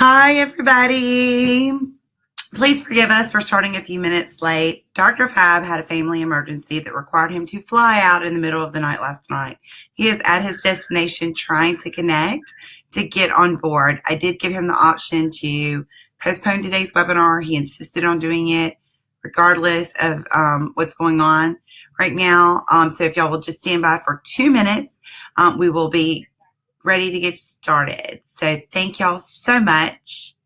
Hi, everybody. Please forgive us for starting a few minutes late. Dr. Fab had a family emergency that required him to fly out in the middle of the night last night. He is at his destination trying to connect to get on board. I did give him the option to postpone today's webinar. He insisted on doing it regardless of what's going on right now. So if y'all will just stand by for 2 minutes, we will be ready to get started. So thank y'all so much.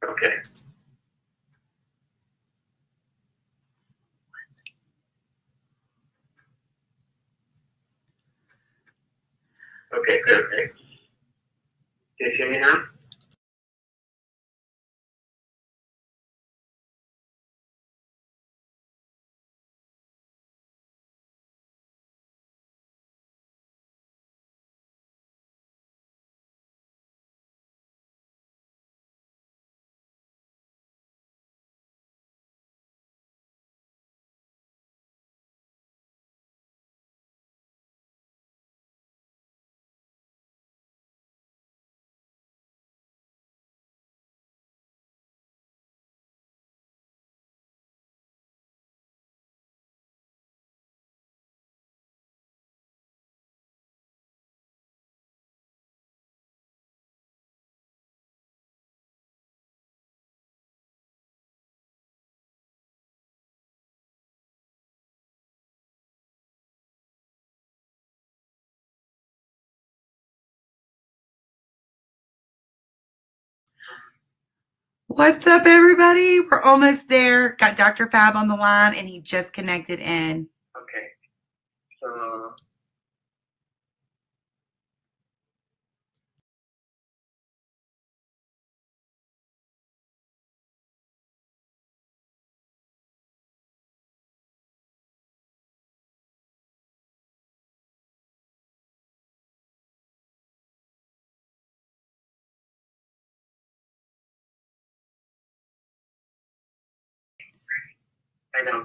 Okay. Okay, perfect. Can you hear me now? What's up, everybody? We're almost there. Got Dr. Fab on the line, and he just connected in. Okay. So I know.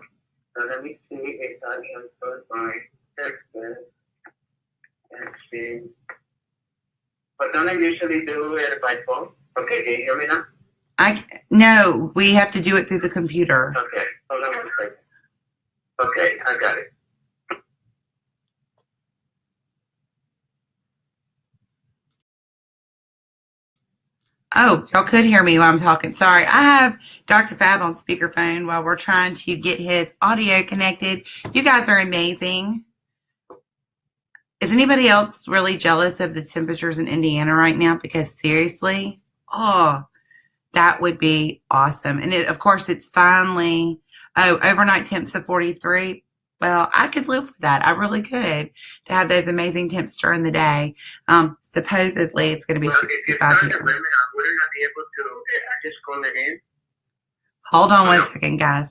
So let me see if I can put my text and see. But don't I usually do it by phone? Okay, can you hear me now? No, we have to do it through the computer. Okay, hold on 1 second. Okay, I got it. Oh, y'all could hear me while I'm talking. Sorry. I have Dr. Fab on speakerphone while we're trying to get his audio connected. You guys are amazing. Is anybody else really jealous of the temperatures in Indiana right now? Because seriously, oh, that would be awesome. And of course, it's finally, overnight temps of 43. Well, I could live with that. I really could, to have those amazing temps during the day. Supposedly, it's going to be 65 here. Wouldn't I be able to just call it in? Hold on 1 second, guys.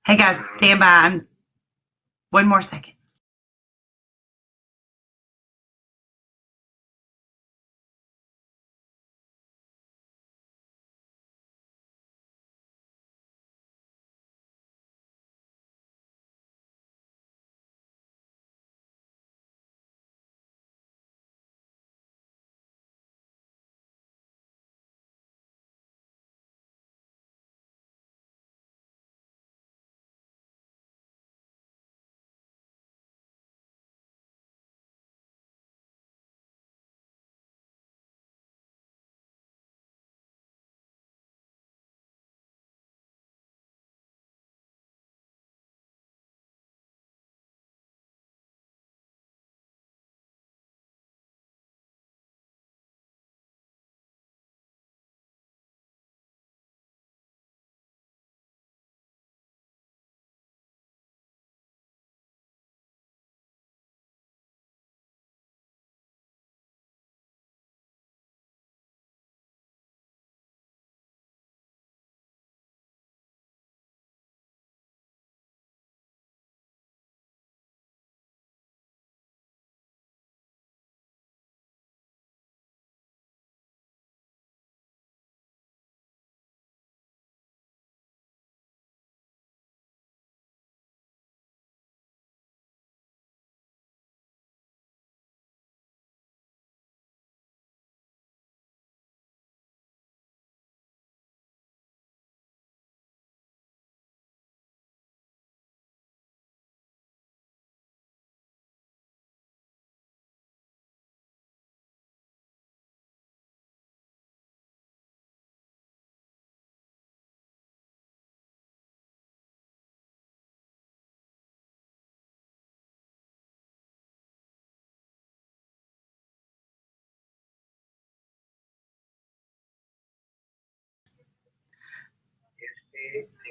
Hey, guys, stand by. 1 more second.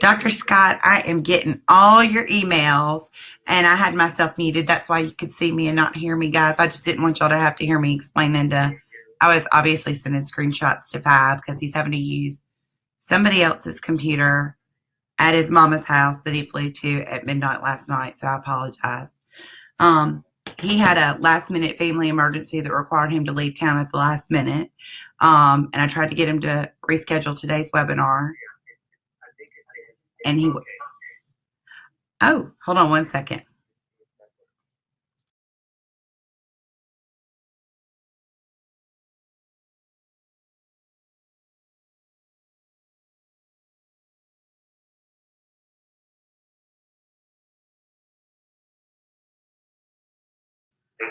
Dr. Scott, I am getting all your emails, and I had myself muted. That's why you could see me and not hear me, guys. I just didn't want y'all to have to hear me explaining I was obviously sending screenshots to Fab because he's having to use somebody else's computer at his mama's house that he flew to at midnight last night, so I apologize. He had a last-minute family emergency that required him to leave town at the last minute, and I tried to get him to reschedule today's webinar, and he oh, hold on one second.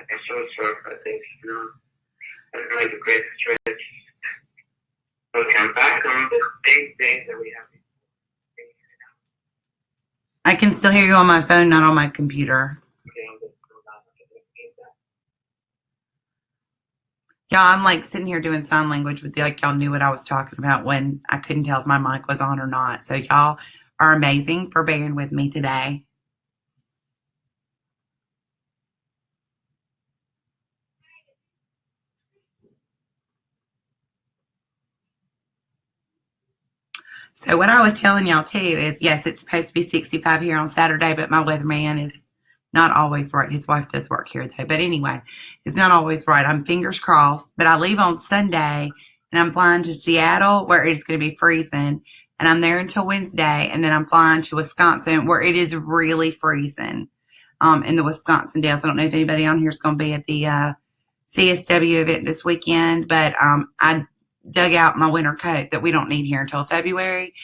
It's so short, I think, it's like a great stretch. Okay, I'm back on the same thing that we have. I can still hear you on my phone, not on my computer. Y'all, I'm like sitting here doing sign language with you, like y'all knew what I was talking about when I couldn't tell if my mic was on or not. So y'all are amazing for bearing with me today. So what I was telling y'all too is, yes, it's supposed to be 65 here on Saturday, but my weatherman is not always right. His wife does work here though. But anyway, it's not always right. I'm fingers crossed, but I leave on Sunday and I'm flying to Seattle where it's going to be freezing. And I'm there until Wednesday. And then I'm flying to Wisconsin where it is really freezing in the Wisconsin Dells. I don't know if anybody on here is going to be at the CSW event this weekend, but I dug out my winter coat that we don't need here until February.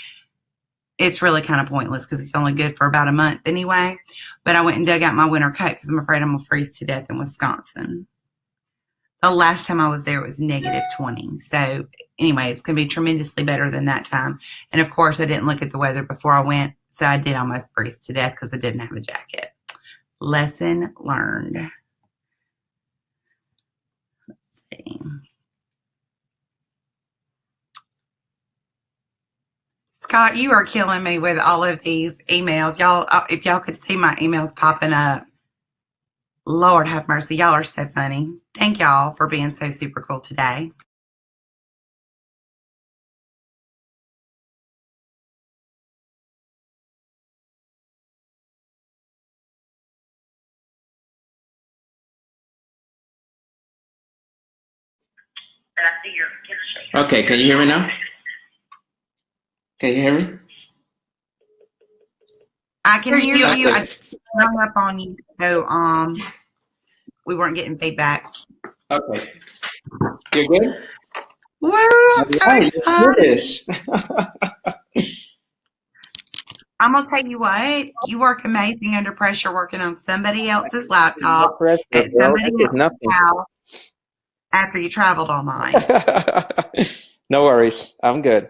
It's really kind of pointless because it's only good for about a month anyway. But I went and dug out my winter coat because I'm afraid I'm going to freeze to death in Wisconsin. The last time I was there, it was negative 20. So anyway, it's going to be tremendously better than that time. And of course, I didn't look at the weather before I went. So I did almost freeze to death because I didn't have a jacket. Lesson learned. Let's see. Scott, you are killing me with all of these emails. Y'all, if y'all could see my emails popping up, Lord have mercy. Y'all are so funny. Thank y'all for being so super cool today. Okay, can you hear me now? Can you hear me? I can hear you. I hung up on you, so we weren't getting feedback. Okay. You're good? Woo, I'm so excited. I'm gonna tell you what, you work amazing under pressure working on somebody else's laptop at somebody else's house after you traveled all night. No worries. I'm good.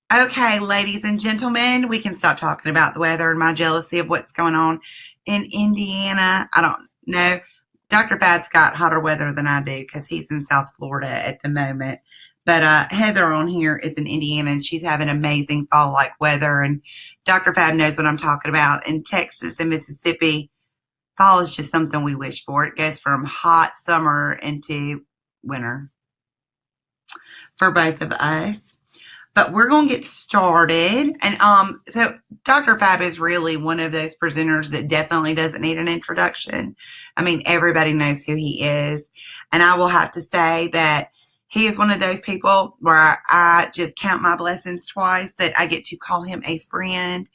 Okay, ladies and gentlemen, we can stop talking about the weather and my jealousy of what's going on in Indiana. I don't know. Dr. Fab's got hotter weather than I do because he's in South Florida at the moment. But Heather on here is in Indiana, and she's having amazing fall-like weather. And Dr. Fab knows what I'm talking about. In Texas and Mississippi, fall is just something we wish for. It goes from hot summer into winter for both of us. But we're going to get started. And so Dr. Fab is really one of those presenters that definitely doesn't need an introduction. I mean, everybody knows who he is. And I will have to say that he is one of those people where I just count my blessings twice that I get to call him a friend.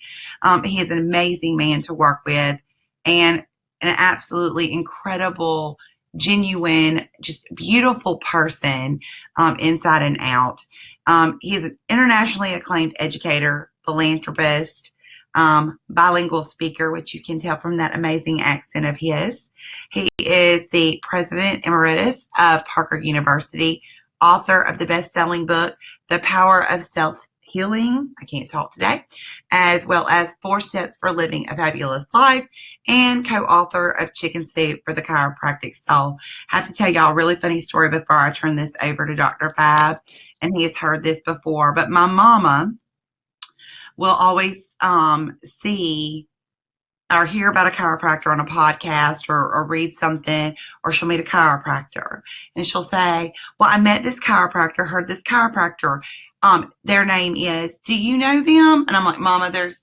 He is an amazing man to work with and an absolutely incredible, genuine, just beautiful person inside and out. He's an internationally acclaimed educator, philanthropist, bilingual speaker, which you can tell from that amazing accent of his. He is the president emeritus of Parker University, author of the best-selling book, The Power of Self-Healing, I can't talk today, as well as 4 Steps for Living a Fabulous Life, and co-author of Chicken Soup for the Chiropractic Soul. I have to tell y'all a really funny story before I turn this over to Dr. Fab, and he has heard this before, but my mama will always see or hear about a chiropractor on a podcast or read something, or she'll meet a chiropractor and she'll say, well, I met this chiropractor, heard this chiropractor. Their name is, do you know them? And I'm like, Mama, there's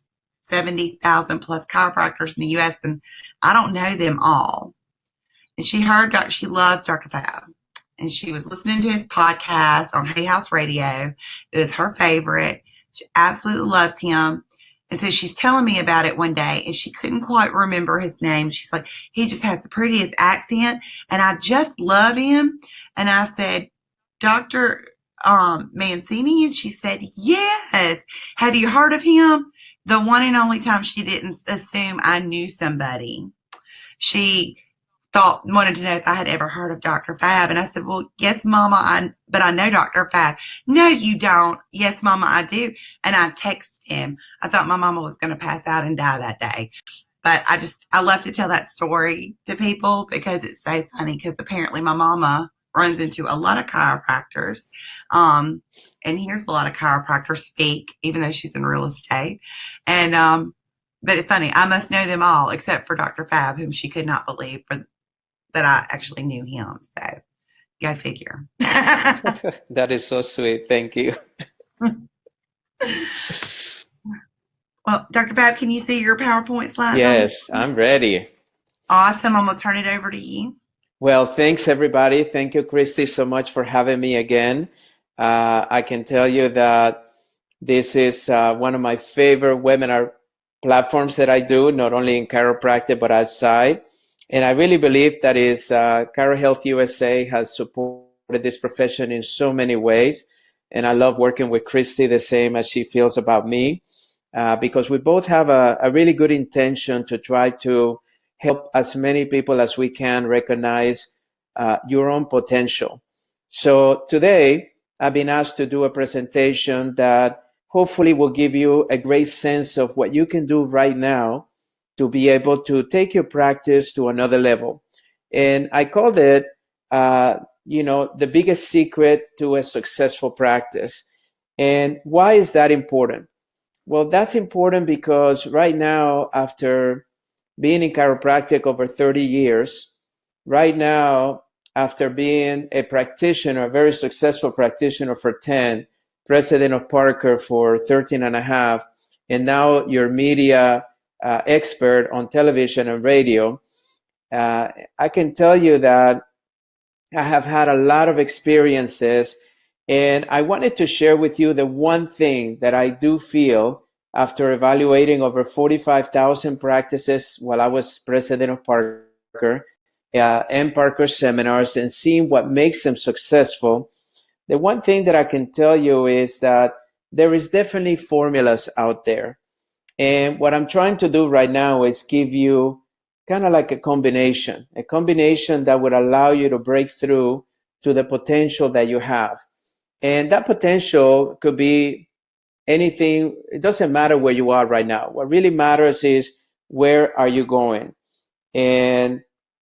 70,000 plus chiropractors in the U.S. and I don't know them all. And she loves Dr. Fab. And she was listening to his podcast on Hay House Radio. It was her favorite. She absolutely loves him. And so she's telling me about it one day, and she couldn't quite remember his name. She's like, he just has the prettiest accent, and I just love him. And I said, Dr. Mancini? And she said, yes. Have you heard of him? The one and only time she didn't assume I knew somebody. She wanted to know if I had ever heard of Dr. Fab. And I said, well, yes, Mama, but I know Dr. Fab. No, you don't. Yes, Mama, I do. And I texted him. I thought my mama was going to pass out and die that day. But I love to tell that story to people because it's so funny, because apparently my mama runs into a lot of chiropractors and hears a lot of chiropractors speak, even though she's in real estate. And but it's funny. I must know them all except for Dr. Fab, whom she could not believe that I actually knew him. So go figure. That is so sweet. Thank you. Well, Dr. Fab, can you see your PowerPoint slide? Yes, I'm ready. Awesome. I'm going to turn it over to you. Well, thanks, everybody. Thank you, Christy, so much for having me again. I can tell you that this is one of my favorite webinar platforms that I do, not only in chiropractic, but outside. And I really believe that ChiroHealthUSA has supported this profession in so many ways. And I love working with Christy the same as she feels about me, because we both have a really good intention to try to help as many people as we can recognize your own potential. So today, I've been asked to do a presentation that hopefully will give you a great sense of what you can do right now to be able to take your practice to another level. And I called it, the biggest secret to a successful practice. And why is that important? Well, that's important because right now, after being in chiropractic over 30 years, right now, after being a practitioner, a very successful practitioner for 10, president of Parker for 13 and a half, and now your media expert on television and radio, I can tell you that I have had a lot of experiences, and I wanted to share with you the one thing that I do feel after evaluating over 45,000 practices while I was president of Parker and Parker seminars and seeing what makes them successful. The one thing that I can tell you is that there is definitely formulas out there. And what I'm trying to do right now is give you kind of like a combination that would allow you to break through to the potential that you have. And that potential could be anything. It doesn't matter where you are right now. What really matters is where are you going? And,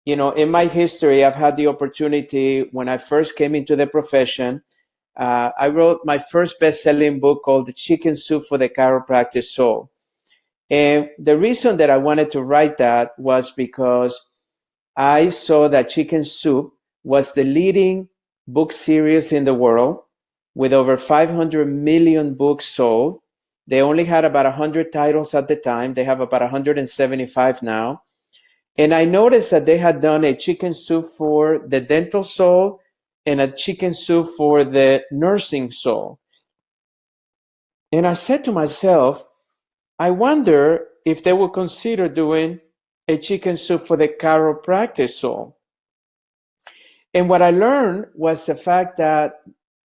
in my history, I've had the opportunity when I first came into the profession, I wrote my first best-selling book called The Chicken Soup for the Chiropractic Soul. And the reason that I wanted to write that was because I saw that Chicken Soup was the leading book series in the world with over 500 million books sold. They only had about 100 titles at the time. They have about 175 now. And I noticed that they had done a chicken soup for the dental soul and a chicken soup for the nursing soul. And I said to myself, I wonder if they will consider doing a chicken soup for the chiropractic soul. And what I learned was the fact that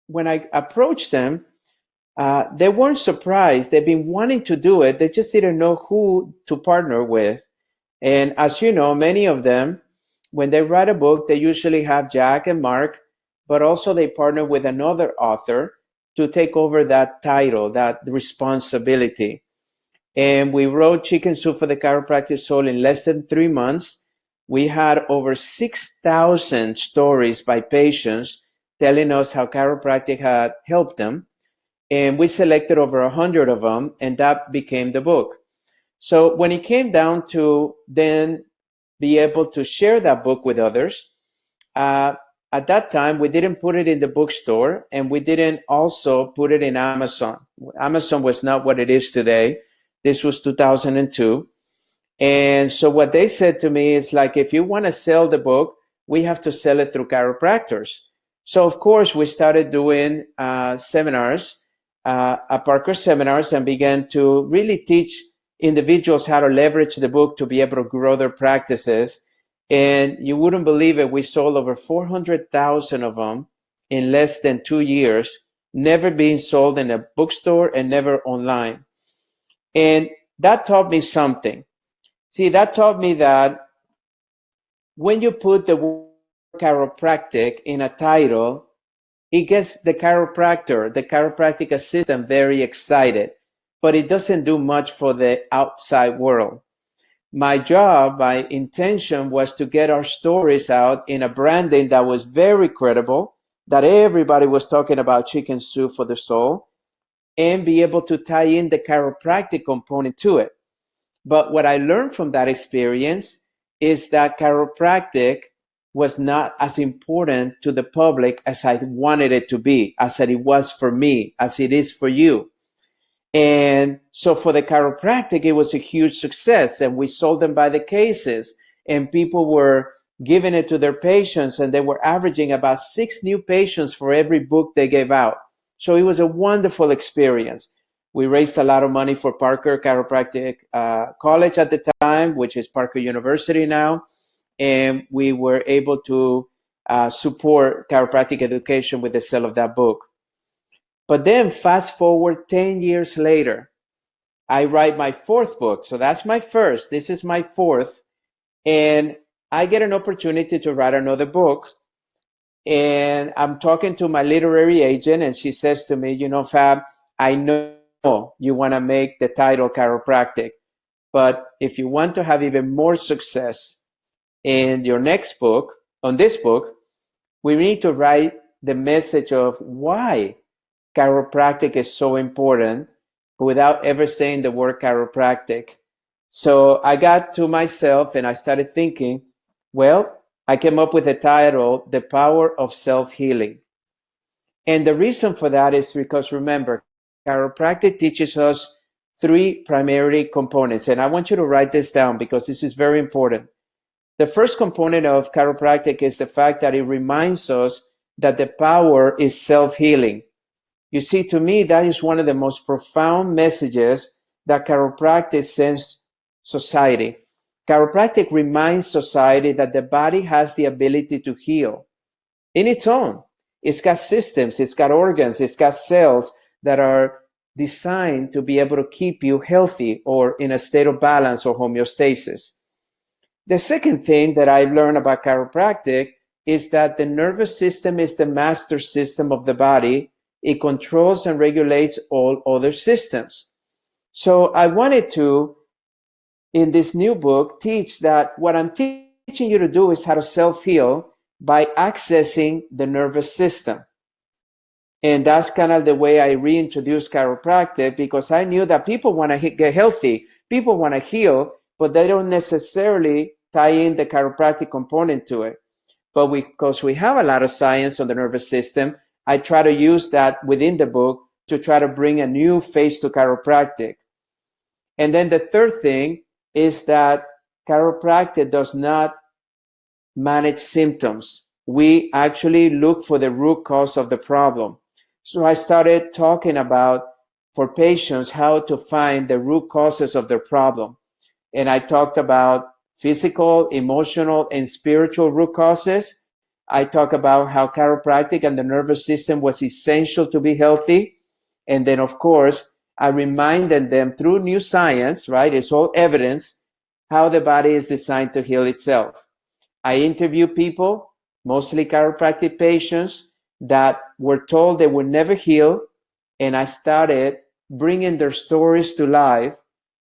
when I approached them, they weren't surprised. They've been wanting to do it. They just didn't know who to partner with. And as you know, many of them, when they write a book, they usually have Jack and Mark, but also they partner with another author to take over that title, that responsibility. And we wrote Chicken Soup for the Chiropractic Soul in less than 3 months. We had over 6,000 stories by patients telling us how chiropractic had helped them. And we selected over 100 of them, and that became the book. So when it came down to then be able to share that book with others, at that time, we didn't put it in the bookstore, and we didn't also put it in Amazon. Amazon was not what it is today. This was 2002. And so what they said to me is like, if you want to sell the book, we have to sell it through chiropractors. So of course, we started doing seminars, at Parker seminars, and began to really teach individuals how to leverage the book to be able to grow their practices. And you wouldn't believe it, we sold over 400,000 of them in less than 2 years, never being sold in a bookstore and never online. And that taught me something. See, that taught me that when you put the word chiropractic in a title, it gets the chiropractor, the chiropractic assistant very excited, but it doesn't do much for the outside world. My job, my intention was to get our stories out in a branding that was very credible, that everybody was talking about chicken soup for the soul, and be able to tie in the chiropractic component to it. But what I learned from that experience is that chiropractic was not as important to the public as I wanted it to be, as it was for me, as it is for you. And so for the chiropractic, it was a huge success, and we sold them by the cases, and people were giving it to their patients, and they were averaging about 6 new patients for every book they gave out. So it was a wonderful experience. We raised a lot of money for Parker Chiropractic College at the time, which is Parker University now, and we were able to support chiropractic education with the sale of that book. But then fast forward 10 years later, I write my 4th book. So that's my first. This is my 4th. And I get an opportunity to write another book. And I'm talking to my literary agent, and she says to me, you know, Fab, I know you want to make the title chiropractic, but if you want to have even more success in your next book, on this book, we need to write the message of why chiropractic is so important without ever saying the word chiropractic. So I got to myself and I started thinking, well, I came up with a title, The Power of Self-Healing. And the reason for that is because, remember, chiropractic teaches us 3 primary components. And I want you to write this down because this is very important. The first component of chiropractic is the fact that it reminds us that the power is self-healing. You see, to me, that is one of the most profound messages that chiropractic sends society. Chiropractic reminds society that the body has the ability to heal in its own. It's got systems, it's got organs, it's got cells that are designed to be able to keep you healthy or in a state of balance or homeostasis. The second thing that I learned about chiropractic is that the nervous system is the master system of the body. It controls and regulates all other systems. So I wanted to, in this new book, teach that what I'm teaching you to do is how to self-heal by accessing the nervous system. And that's kind of the way I reintroduced chiropractic, because I knew that people want to get healthy, people want to heal, but they don't necessarily tie in the chiropractic component to it. But because we have a lot of science on the nervous system, I try to use that within the book to try to bring a new face to chiropractic. And then the third thing is that chiropractic does not manage symptoms. We actually look for the root cause of the problem. So I started talking about, for patients, how to find the root causes of their problem. And I talked about physical, emotional, and spiritual root causes. I talk about how chiropractic and the nervous system was essential to be healthy. And then, of course, I reminded them through new science, right? It's all evidence, how the body is designed to heal itself. I interview people, mostly chiropractic patients, that were told they would never heal. And I started bringing their stories to life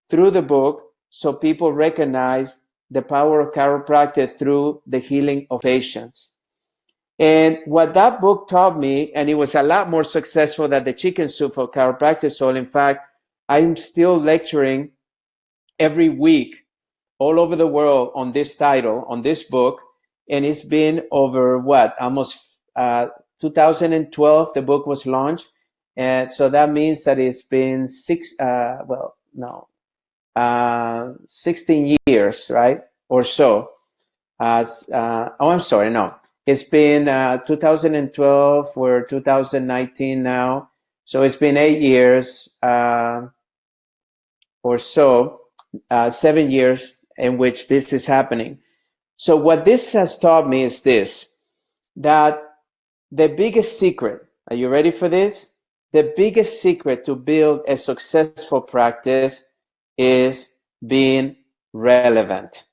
through the book so people recognize the power of chiropractic through the healing of patients. And what that book taught me, and it was a lot more successful than the chicken soup for chiropractic soul. In fact, I'm still lecturing every week all over the world on this title, on this book. And it's been over almost 2012, the book was launched. And so that means that it's been 16 years, right? Or so. I'm sorry, no. It's been 2012, we're 2019 now. So it's been 8 years or so, 7 years in which this is happening. So what this has taught me is this, that the biggest secret, are you ready for this? The biggest secret to build a successful practice is being relevant.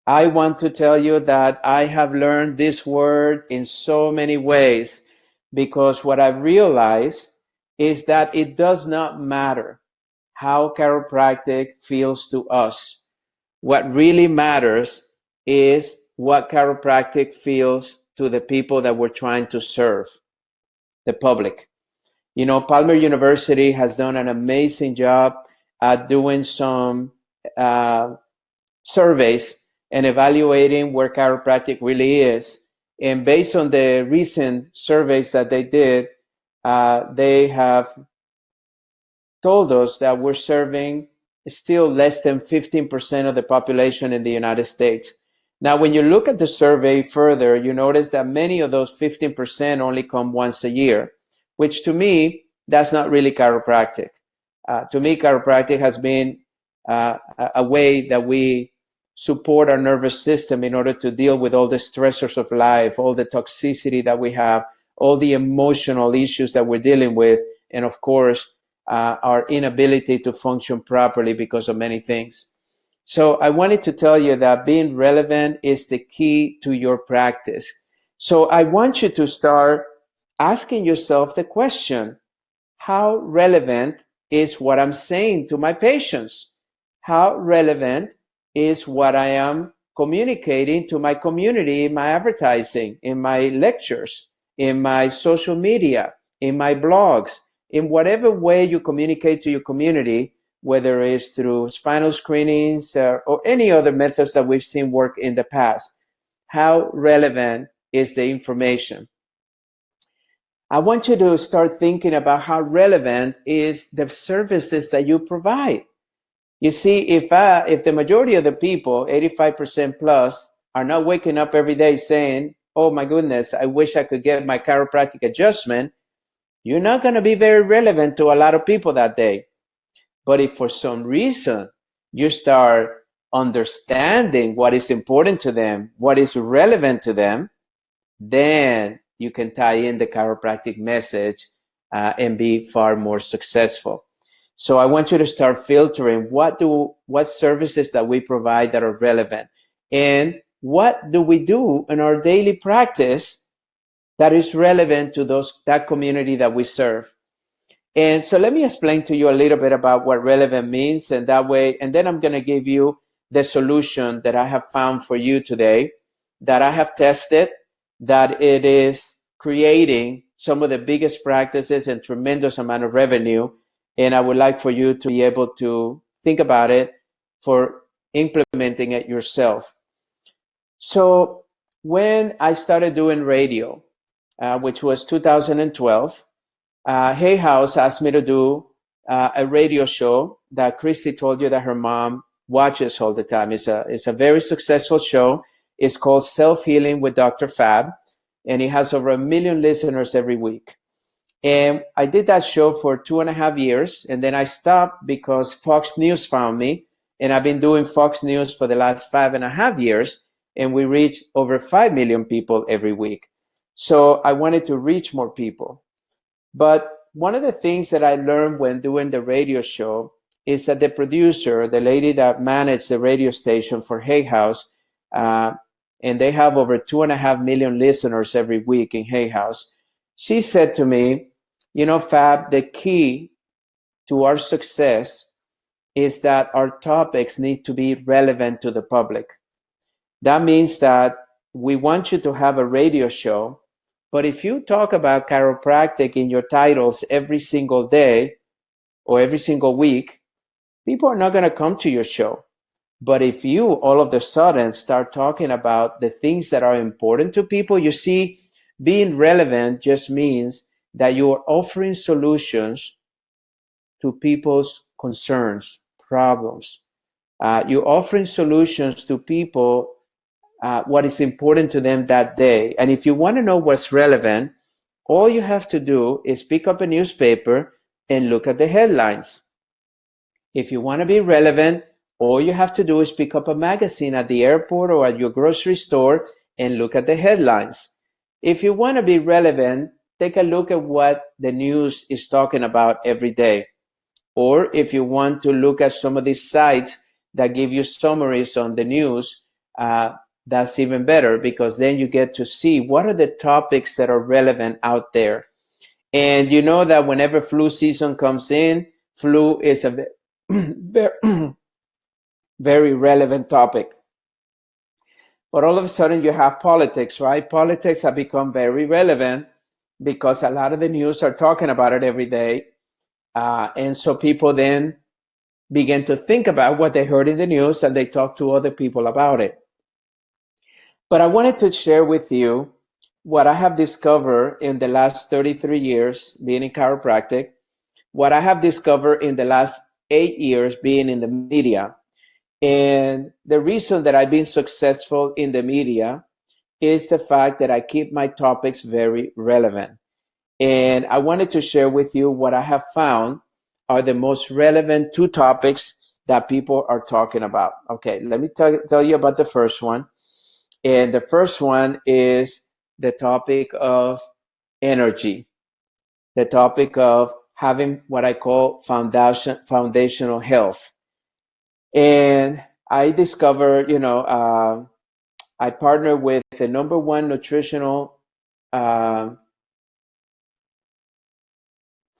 I want to tell you that I have learned this word in so many ways, because what I've realized is that it does not matter how chiropractic feels to us. What really matters is what chiropractic feels to the people that we're trying to serve, the public. You know, Palmer University has done an amazing job at doing some surveys and evaluating where chiropractic really is. And based on the recent surveys that they did, they have told us that we're serving still less than 15% of the population in the United States. Now, when you look at the survey further, you notice that many of those 15% only come once a year, which to me, that's not really chiropractic. To me, chiropractic has been a way that we support our nervous system in order to deal with all the stressors of life, all the toxicity that we have, all the emotional issues that we're dealing with, and of course, our inability to function properly because of many things. So I wanted to tell you that being relevant is the key to your practice. So I want you to start asking yourself the question, how relevant is what I'm saying to my patients? How relevant is what I am communicating to my community in my advertising, in my lectures, in my social media, in my blogs, in whatever way you communicate to your community, whether it's through spinal screenings or any other methods that we've seen work in the past. How relevant is the information? I want you to start thinking about how relevant is the services that you provide. You see, if the majority of the people, 85% plus, are not waking up every day saying, oh my goodness, I wish I could get my chiropractic adjustment, you're not going to be very relevant to a lot of people that day. But if for some reason you start understanding what is important to them, what is relevant to them, then you can tie in the chiropractic message and be far more successful. So I want you to start filtering what services that we provide that are relevant, and what do we do in our daily practice that is relevant to that community that we serve. And so let me explain to you a little bit about what relevant means, and that way, and then I'm going to give you the solution that I have found for you today, that I have tested, that it is creating some of the biggest practices and tremendous amount of revenue. And I would like for you to be able to think about it for implementing it yourself. So when I started doing radio, which was 2012, Hay House asked me to do a radio show that Christy told you that her mom watches all the time. It's a very successful show. It's called Self-Healing with Dr. Fab, and it has over 1 million listeners every week. And I did that show for 2.5 years, and then I stopped because Fox News found me, and I've been doing Fox News for the last 5.5 years, and we reach over 5 million people every week. So I wanted to reach more people. But one of the things that I learned when doing the radio show is that the producer, the lady that managed the radio station for Hay House, and they have over 2.5 million listeners every week in Hay House, she said to me, you know, Fab, the key to our success is that our topics need to be relevant to the public. That means that we want you to have a radio show, but if you talk about chiropractic in your titles every single day or every single week, people are not going to come to your show. But if you all of a sudden start talking about the things that are important to people, you see, being relevant just means that you are offering solutions to people's concerns, problems. You're offering solutions to people, what is important to them that day. And if you want to know what's relevant, all you have to do is pick up a newspaper and look at the headlines. If you want to be relevant, all you have to do is pick up a magazine at the airport or at your grocery store and look at the headlines. If you want to be relevant, take a look at what the news is talking about every day. Or if you want to look at some of these sites that give you summaries on the news, that's even better, because then you get to see what are the topics that are relevant out there. And you know that whenever flu season comes in, flu is a very relevant topic. But all of a sudden you have politics, right? Politics have become very relevant because a lot of the news are talking about it every day. And so people then begin to think about what they heard in the news and they talk to other people about it. But I wanted to share with you what I have discovered in the last 33 years being in chiropractic, what I have discovered in the last 8 years being in the media. And the reason that I've been successful in the media is the fact that I keep my topics very relevant. And I wanted to share with you what I have found are the most relevant 2 topics that people are talking about. Okay, let me tell you about the first one. And the first one is the topic of energy, the topic of having what I call foundational health. And I discovered, I partnered with the number 1 nutritional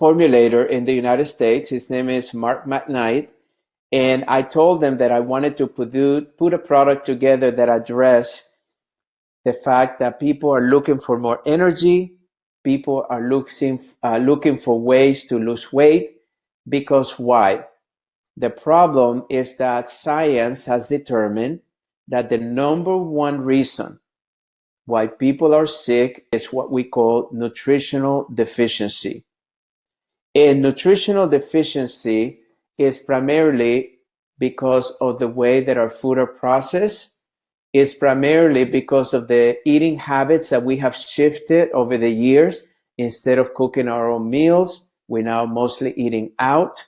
formulator in the United States. His name is Mark McKnight. And I told them that I wanted to put a product together that addressed the fact that people are looking for more energy. People are looking for ways to lose weight. Because why? The problem is that science has determined that the number 1 reason why people are sick is what we call nutritional deficiency. And nutritional deficiency is primarily because of the way that our food are processed. It's primarily because of the eating habits that we have shifted over the years. Instead of cooking our own meals, we're now mostly eating out.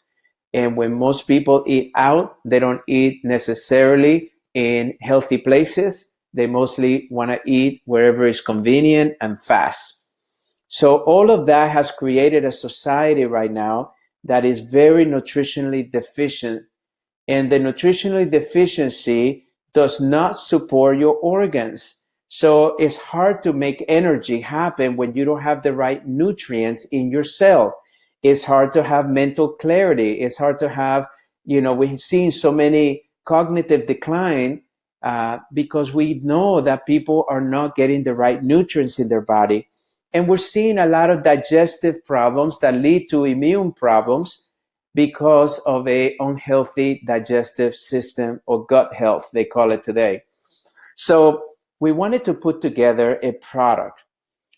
And when most people eat out, they don't eat necessarily in healthy places. They mostly want to eat wherever is convenient and fast. So all of that has created a society right now that is very nutritionally deficient. And the nutritionally deficiency does not support your organs. So it's hard to make energy happen when you don't have the right nutrients in your cell. It's hard to have mental clarity. It's hard to have, we've seen so many cognitive decline because we know that people are not getting the right nutrients in their body. And we're seeing a lot of digestive problems that lead to immune problems because of a unhealthy digestive system, or gut health, they call it today. So we wanted to put together a product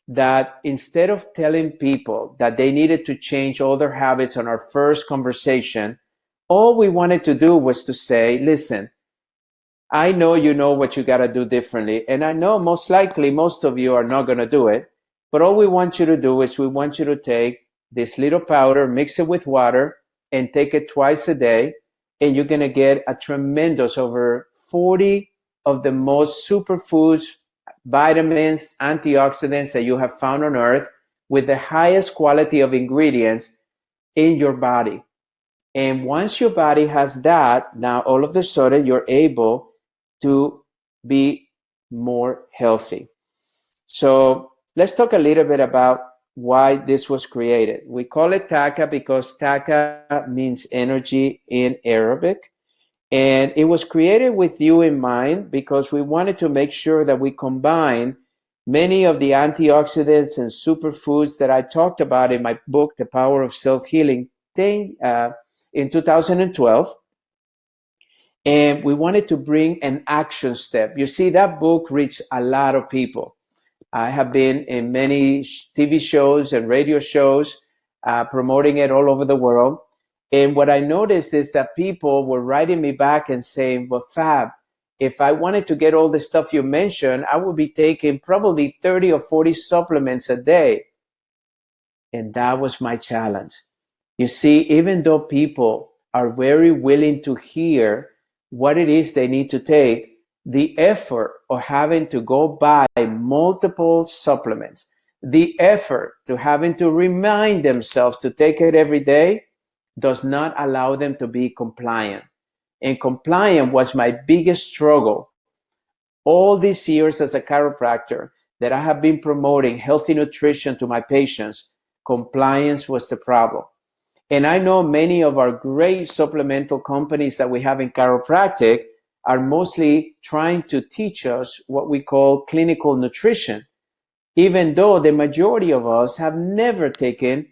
that, instead of telling people that they needed to change all their habits on our first conversation, all we wanted to do was to say, listen, I know you know what you got to do differently. And I know most likely most of you are not going to do it. But all we want you to do is we want you to take this little powder, mix it with water, and take it twice a day. And you're going to get a tremendous, over 40 of the most superfoods, vitamins, antioxidants that you have found on earth, with the highest quality of ingredients in your body. And once your body has that, now all of a sudden you're able to be more healthy. So let's talk a little bit about why this was created. We call it TACA because TACA means energy in Arabic. And it was created with you in mind because we wanted to make sure that we combine many of the antioxidants and superfoods that I talked about in my book, The Power of Self-Healing, in 2012. And we wanted to bring an action step. You see, that book reached a lot of people. I have been in many TV shows and radio shows promoting it all over the world. And what I noticed is that people were writing me back and saying, well, Fab, if I wanted to get all the stuff you mentioned, I would be taking probably 30 or 40 supplements a day. And that was my challenge. You see, even though people are very willing to hear what it is they need to take, the effort of having to go buy multiple supplements, the effort to having to remind themselves to take it every day does not allow them to be compliant. And compliant was my biggest struggle all these years as a chiropractor that I have been promoting healthy nutrition to my patients. Compliance was the problem. And I know many of our great supplemental companies that we have in chiropractic are mostly trying to teach us what we call clinical nutrition, even though the majority of us have never taken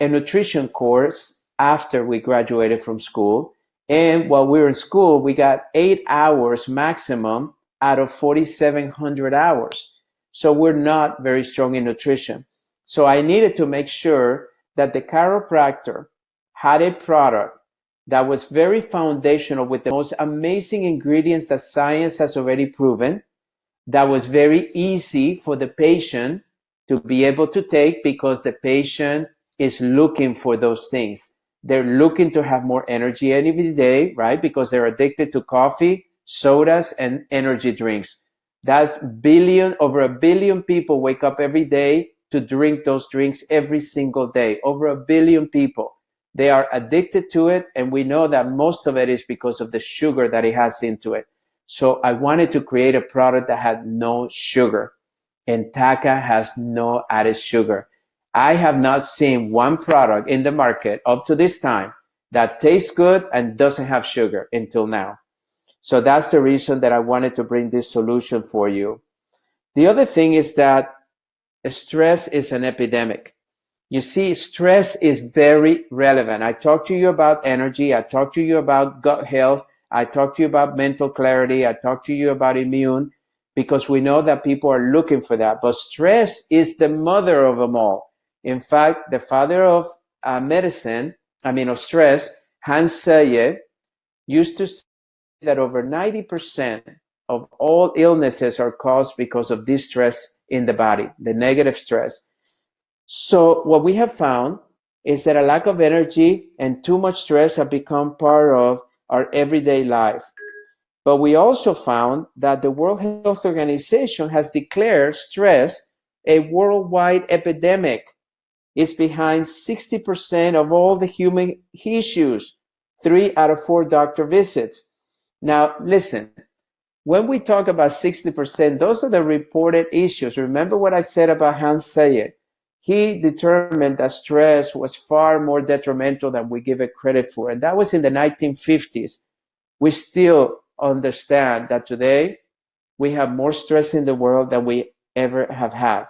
a nutrition course after we graduated from school. And while we were in school, we got 8 hours maximum out of 4,700 hours. So we're not very strong in nutrition. So I needed to make sure that the chiropractor had a product that was very foundational with the most amazing ingredients that science has already proven, that was very easy for the patient to be able to take because the patient is looking for those things. They're looking to have more energy every day, right? Because they're addicted to coffee, sodas, and energy drinks. That's over 1 billion people wake up every day to drink those drinks every single day. Over 1 billion people. They are addicted to it, and we know that most of it is because of the sugar that it has into it. So I wanted to create a product that had no sugar, and TACA has no added sugar. I have not seen one product in the market up to this time that tastes good and doesn't have sugar until now. So that's the reason that I wanted to bring this solution for you. The other thing is that stress is an epidemic. You see, stress is very relevant. I talked to you about energy. I talked to you about gut health. I talked to you about mental clarity. I talked to you about immune, because we know that people are looking for that. But stress is the mother of them all. In fact, the father of stress, Hans Selye, used to say that over 90% of all illnesses are caused because of this stress in the body, the negative stress. So what we have found is that a lack of energy and too much stress have become part of our everyday life. But we also found that the World Health Organization has declared stress a worldwide epidemic. It's behind 60% of all the human issues, 3 out of 4 doctor visits. Now, listen, when we talk about 60%, those are the reported issues. Remember what I said about Hans Selye. He determined that stress was far more detrimental than we give it credit for. And that was in the 1950s. We still understand that today we have more stress in the world than we ever have had.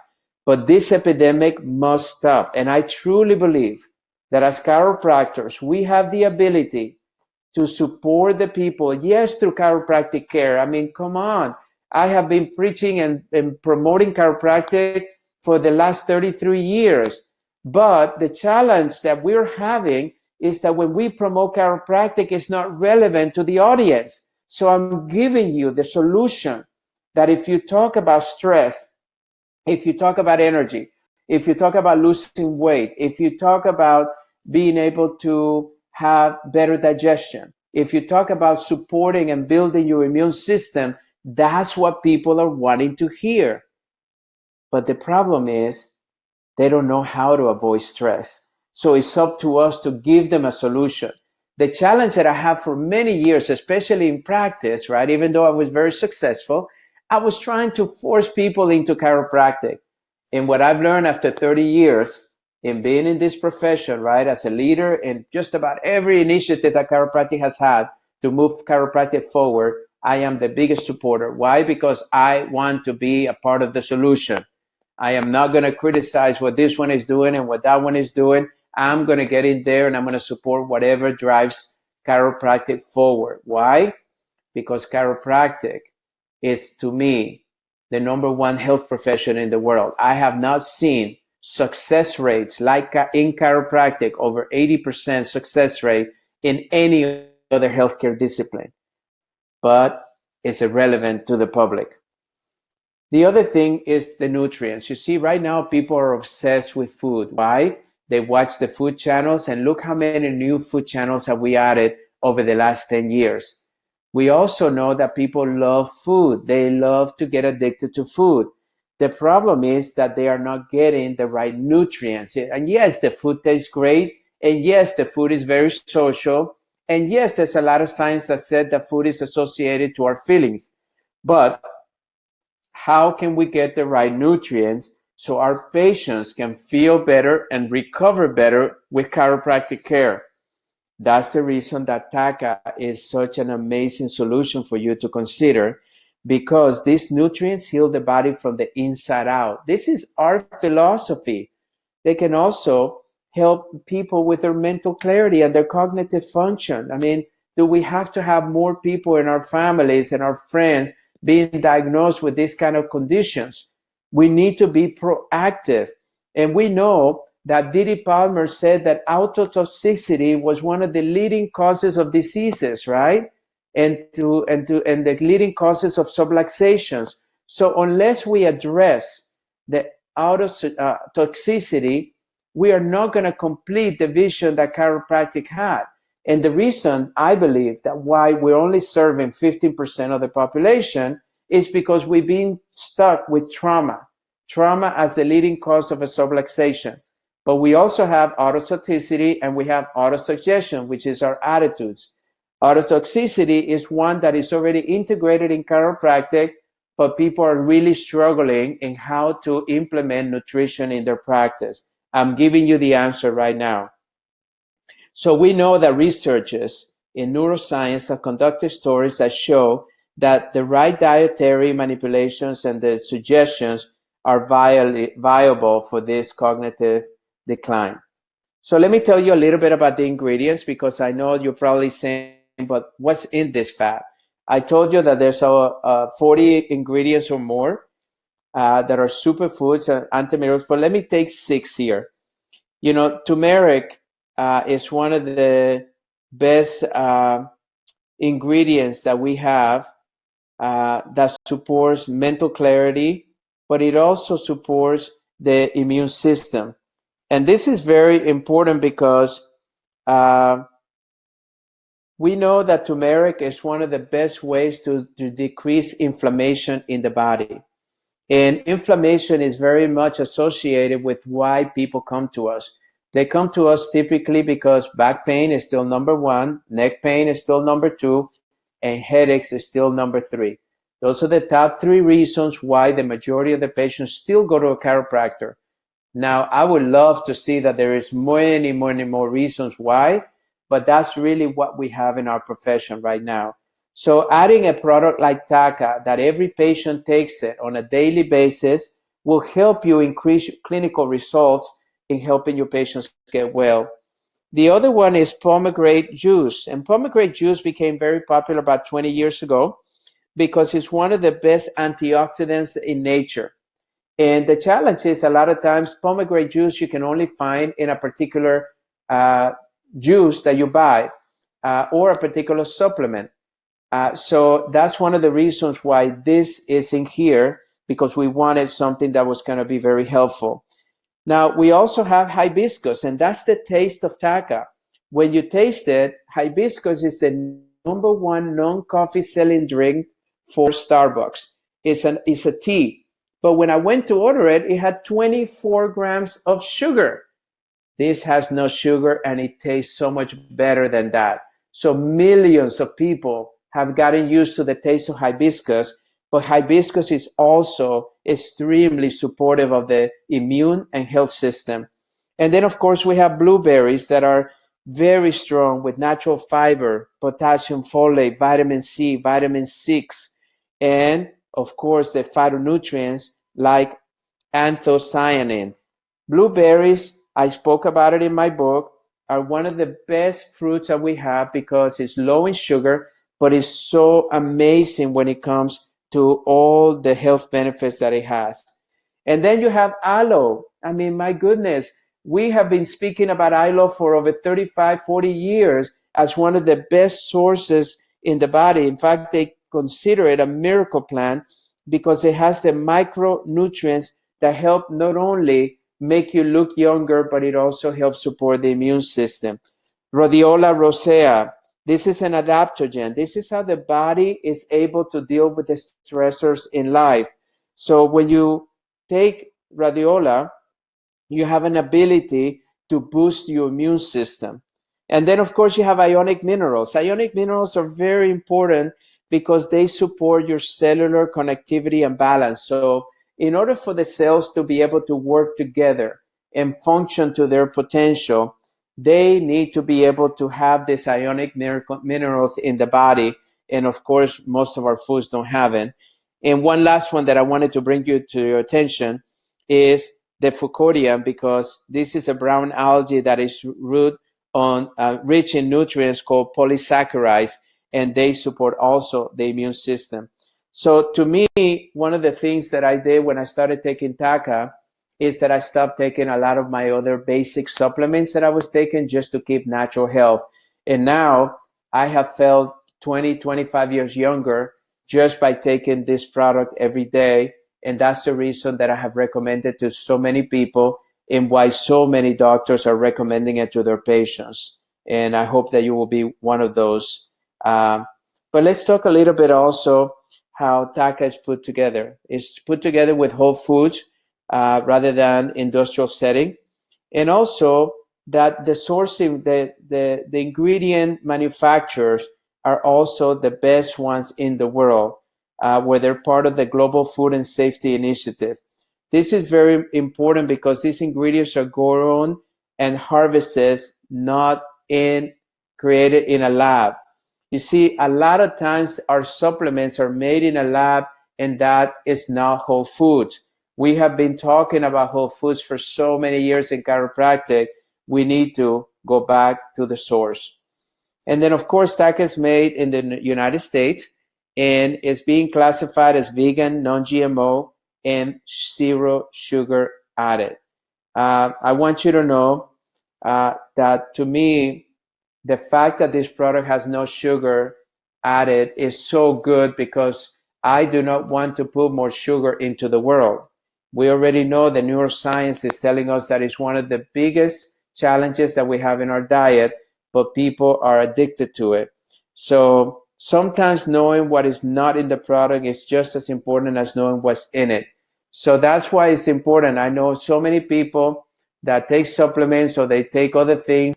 But this epidemic must stop. And I truly believe that as chiropractors, we have the ability to support the people, yes, through chiropractic care. I mean, come on. I have been preaching and promoting chiropractic for the last 33 years. But the challenge that we're having is that when we promote chiropractic, it's not relevant to the audience. So I'm giving you the solution that if you talk about stress, if you talk about energy, if you talk about losing weight, if you talk about being able to have better digestion, if you talk about supporting and building your immune system, that's what people are wanting to hear. But the problem is they don't know how to avoid stress. So it's up to us to give them a solution. The challenge that I have for many years, especially in practice, right, even though I was very successful, I was trying to force people into chiropractic. And what I've learned after 30 years in being in this profession, right, as a leader in just about every initiative that chiropractic has had, to move chiropractic forward, I am the biggest supporter. Why? Because I want to be a part of the solution. I am not going to criticize what this one is doing and what that one is doing. I'm going to get in there and I'm going to support whatever drives chiropractic forward. Why? Because chiropractic is, to me, the number one health profession in the world. I have not seen success rates like in chiropractic, over 80% success rate in any other healthcare discipline, but it's irrelevant to the public. The other thing is the nutrients. You see, right now people are obsessed with food. Why? They watch the food channels, and look how many new food channels have we added over the last 10 years. We also know that people love food. They love to get addicted to food. The problem is that they are not getting the right nutrients. And yes, the food tastes great. And yes, the food is very social. And yes, there's a lot of science that said that food is associated to our feelings. But how can we get the right nutrients so our patients can feel better and recover better with chiropractic care? That's the reason that TACA is such an amazing solution for you to consider, because these nutrients heal the body from the inside out. This is our philosophy. They can also help people with their mental clarity and their cognitive function. I mean, do we have to have more people in our families and our friends being diagnosed with these kind of conditions? We need to be proactive. And we know that Didi Palmer said that autotoxicity was one of the leading causes of diseases, right? And the leading causes of subluxations. So unless we address the autotoxicity, we are not going to complete the vision that chiropractic had. And the reason I believe that why we're only serving 15% of the population is because we've been stuck with trauma as the leading cause of a subluxation. But we also have autotoxicity and we have autosuggestion, which is our attitudes. Autotoxicity is one that is already integrated in chiropractic, but people are really struggling in how to implement nutrition in their practice. I'm giving you the answer right now. So we know that researchers in neuroscience have conducted studies that show that the right dietary manipulations and the suggestions are viable for this cognitive decline. So let me tell you a little bit about the ingredients, because I know you're probably saying, but what's in this fat? I told you that there's 40 ingredients or more that are superfoods and antimicrobials, but let me take 6 here. You know, turmeric is one of the best ingredients that we have that supports mental clarity, but it also supports the immune system. And this is very important because we know that turmeric is one of the best ways to decrease inflammation in the body. And inflammation is very much associated with why people come to us. They come to us typically because back pain is still number 1, neck pain is still number 2, and headaches is still number 3. Those are the top 3 reasons why the majority of the patients still go to a chiropractor. Now, I would love to see that there is many more reasons why, but that's really what we have in our profession right now. So adding a product like TACA that every patient takes it on a daily basis will help you increase clinical results in helping your patients get well. The other one is pomegranate juice. And pomegranate juice became very popular about 20 years ago because it's one of the best antioxidants in nature. And the challenge is a lot of times pomegranate juice you can only find in a particular juice that you buy or a particular supplement. So that's one of the reasons why this is in here, because we wanted something that was going to be very helpful. Now, we also have hibiscus, and that's the taste of TACA. When you taste it, hibiscus is the number 1 non-coffee selling drink for Starbucks. It's a tea. But when I went to order it, it had 24 grams of sugar. This has no sugar, and it tastes so much better than that. So millions of people have gotten used to the taste of hibiscus, but hibiscus is also extremely supportive of the immune and health system. And then, of course, we have blueberries that are very strong with natural fiber, potassium, folate, vitamin C, vitamin 6, and of course the phytonutrients like anthocyanin. Blueberries, I spoke about it in my book, are one of the best fruits that we have because it's low in sugar, but it's so amazing when it comes to all the health benefits that it has. And then you have aloe. I mean, my goodness, we have been speaking about aloe for over 35, 40 years as one of the best sources in the body. In fact, they consider it a miracle plant because it has the micronutrients that help not only make you look younger, but it also helps support the immune system. Rhodiola rosea, this is an adaptogen. This is how the body is able to deal with the stressors in life. So when you take rhodiola, you have an ability to boost your immune system. And then, of course, you have ionic minerals. Ionic minerals are very important because they support your cellular connectivity and balance. So in order for the cells to be able to work together and function to their potential, they need to be able to have these ionic minerals in the body. And of course, most of our foods don't have it. And one last one that I wanted to bring you to your attention is the fucodium, because this is a brown algae that is rich in nutrients called polysaccharides, and they support also the immune system. So to me, one of the things that I did when I started taking TACA is that I stopped taking a lot of my other basic supplements that I was taking just to keep natural health. And now I have felt 20, 25 years younger just by taking this product every day. And that's the reason that I have recommended to so many people and why so many doctors are recommending it to their patients. And I hope that you will be one of those. But let's talk a little bit also how TACA is put together. It's put together with whole foods rather than industrial setting. And also that the sourcing, the ingredient manufacturers are also the best ones in the world, where they're part of the Global Food and Safety Initiative. This is very important because these ingredients are grown and harvested, not created in a lab. You see, a lot of times our supplements are made in a lab, and that is not whole foods. We have been talking about whole foods for so many years in chiropractic. We need to go back to the source. And then, of course, TACA is made in the United States and is being classified as vegan, non-GMO, and zero sugar added. I want you to know that to me, the fact that this product has no sugar added is so good because I do not want to put more sugar into the world. We already know the neuroscience is telling us that it's one of the biggest challenges that we have in our diet, but people are addicted to it. So sometimes knowing what is not in the product is just as important as knowing what's in it. So that's why it's important. I know so many people that take supplements or they take other things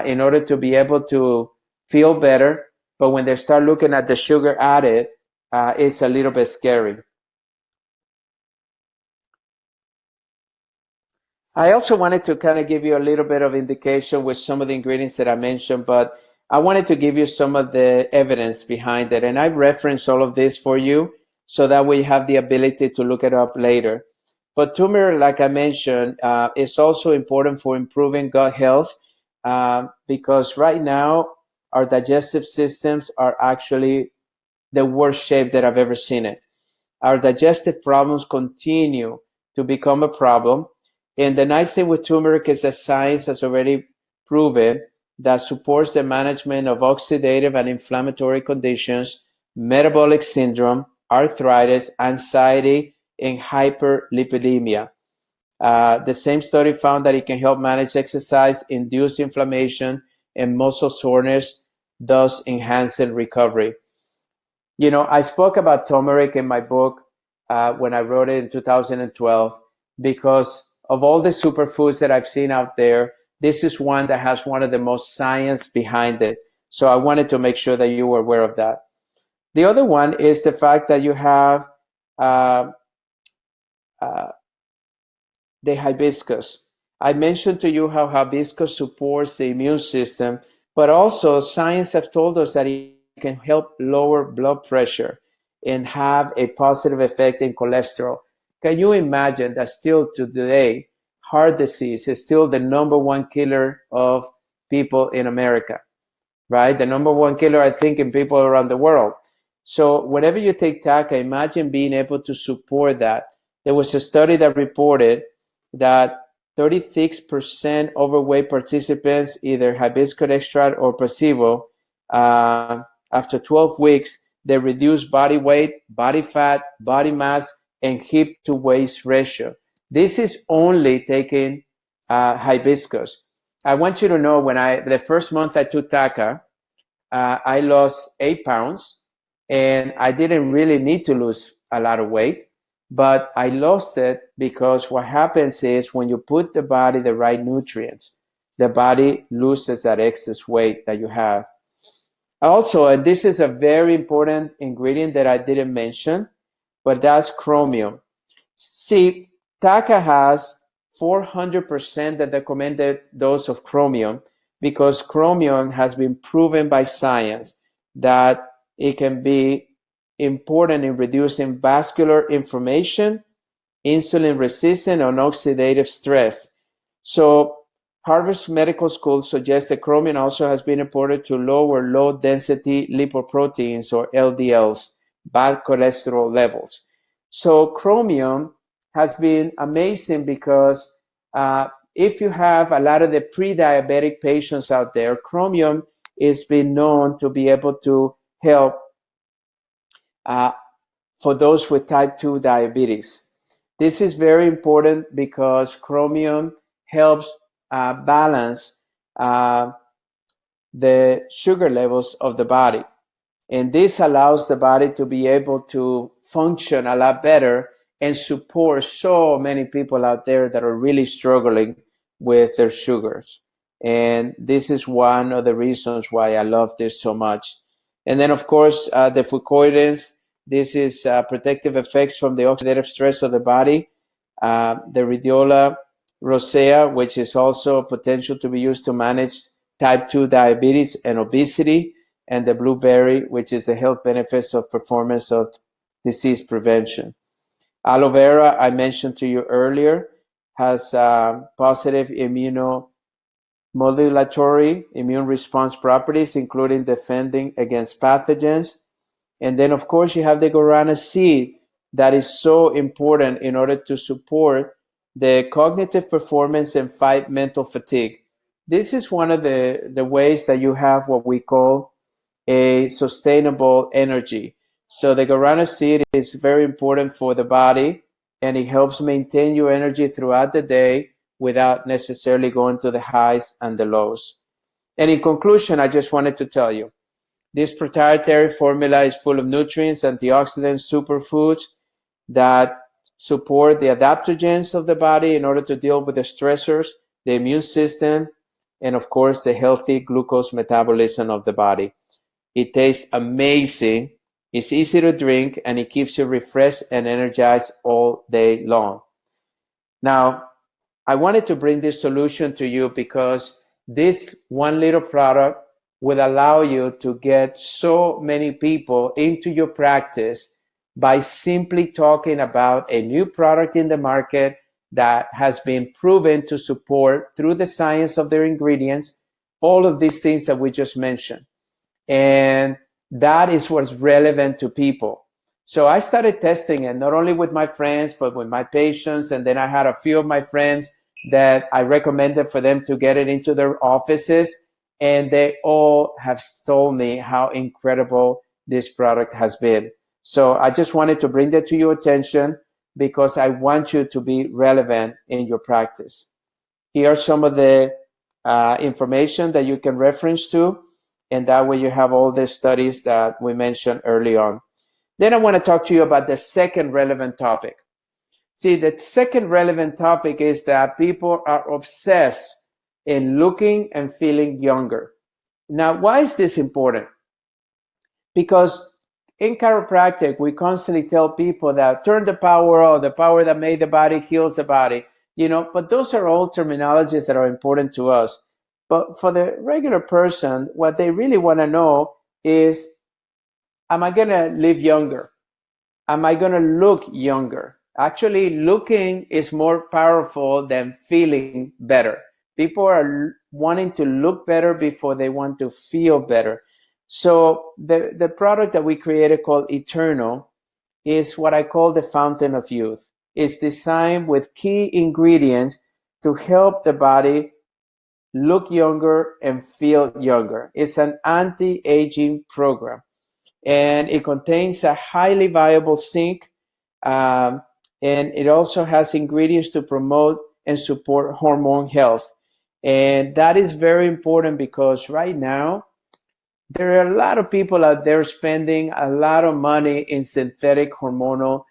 in order to be able to feel better. But when they start looking at the sugar added, it's a little bit scary. I also wanted to kind of give you a little bit of indication with some of the ingredients that I mentioned, but I wanted to give you some of the evidence behind it. And I've referenced all of this for you so that we have the ability to look it up later. But turmeric, like I mentioned, is also important for improving gut health because right now our digestive systems are actually the worst shape that I've ever seen it. Our digestive problems continue to become a problem. And the nice thing with turmeric is that science has already proven that supports the management of oxidative and inflammatory conditions, metabolic syndrome, arthritis, anxiety, and hyperlipidemia. The same study found that it can help manage exercise-induced inflammation and muscle soreness, thus enhancing recovery. You know, I spoke about turmeric in my book when I wrote it in 2012 because of all the superfoods that I've seen out there, this is one that has one of the most science behind it. So I wanted to make sure that you were aware of that. The other one is the fact that you have the hibiscus. I mentioned to you how hibiscus supports the immune system, but also science has told us that it can help lower blood pressure and have a positive effect in cholesterol. Can you imagine that still today, heart disease is still the number one killer of people in America, right? The number one killer, I think, in people around the world. So whenever you take TACA, imagine being able to support that. There was a study that reported that 36% overweight participants, either hibiscus extract or placebo, after 12 weeks, they reduced body weight, body fat, body mass, and hip to waist ratio. This is only taking hibiscus. I want you to know the first month I took TACA, I lost 8 pounds, and I didn't really need to lose a lot of weight, but I lost it because what happens is when you put the body the right nutrients, the body loses that excess weight that you have. Also, and this is a very important ingredient that I didn't mention, but that's chromium. See, TACA has 400% the recommended dose of chromium because chromium has been proven by science that it can be important in reducing vascular inflammation, insulin resistance, and oxidative stress. So Harvard Medical School suggests that chromium also has been reported to lower low density lipoproteins or LDLs, bad cholesterol levels. So chromium has been amazing because if you have a lot of the pre-diabetic patients out there, chromium is been known to be able to help for those with type 2 diabetes. This is very important because chromium helps balance the sugar levels of the body. And this allows the body to be able to function a lot better and support so many people out there that are really struggling with their sugars. And this is one of the reasons why I love this so much. And then, of course, the fucoids. This is protective effects from the oxidative stress of the body. The rhodiola rosea, which is also potential to be used to manage type 2 diabetes and obesity, and the blueberry, which is the health benefits of performance of disease prevention. Aloe vera, I mentioned to you earlier, has positive immunomodulatory immune response properties, including defending against pathogens. And then, of course, you have the guarana seed that is so important in order to support the cognitive performance and fight mental fatigue. This is one of the ways that you have what we call a sustainable energy. So the guarana seed is very important for the body, and it helps maintain your energy throughout the day without necessarily going to the highs and the lows. And in conclusion, I just wanted to tell you, this proprietary formula is full of nutrients, antioxidants, superfoods that support the adaptogens of the body in order to deal with the stressors, the immune system, and of course, the healthy glucose metabolism of the body. It tastes amazing, it's easy to drink, and it keeps you refreshed and energized all day long. Now, I wanted to bring this solution to you because this one little product will allow you to get so many people into your practice by simply talking about a new product in the market that has been proven to support, through the science of their ingredients, all of these things that we just mentioned. And that is what's relevant to people. So I started testing it not only with my friends, but with my patients. And then I had a few of my friends that I recommended for them to get it into their offices. And they all have told me how incredible this product has been. So I just wanted to bring that to your attention because I want you to be relevant in your practice. Here are some of the information that you can reference to. And that way you have all the studies that we mentioned early on. Then I want to talk to you about the second relevant topic. See, the second relevant topic is that people are obsessed in looking and feeling younger. Now, why is this important? Because in chiropractic, we constantly tell people that turn the power on, the power that made the body heals the body. but those are all terminologies that are important to us. But for the regular person, what they really want to know is, am I going to live younger? Am I going to look younger? Actually, looking is more powerful than feeling better. People are wanting to look better before they want to feel better. So the product that we created called Eternal is what I call the fountain of youth. It's designed with key ingredients to help the body look younger and feel younger. It's an anti-aging program, and it contains a highly viable zinc, um, and it also has ingredients to promote and support hormone health. And that is very important because right now there are a lot of people out there spending a lot of money in synthetic hormonal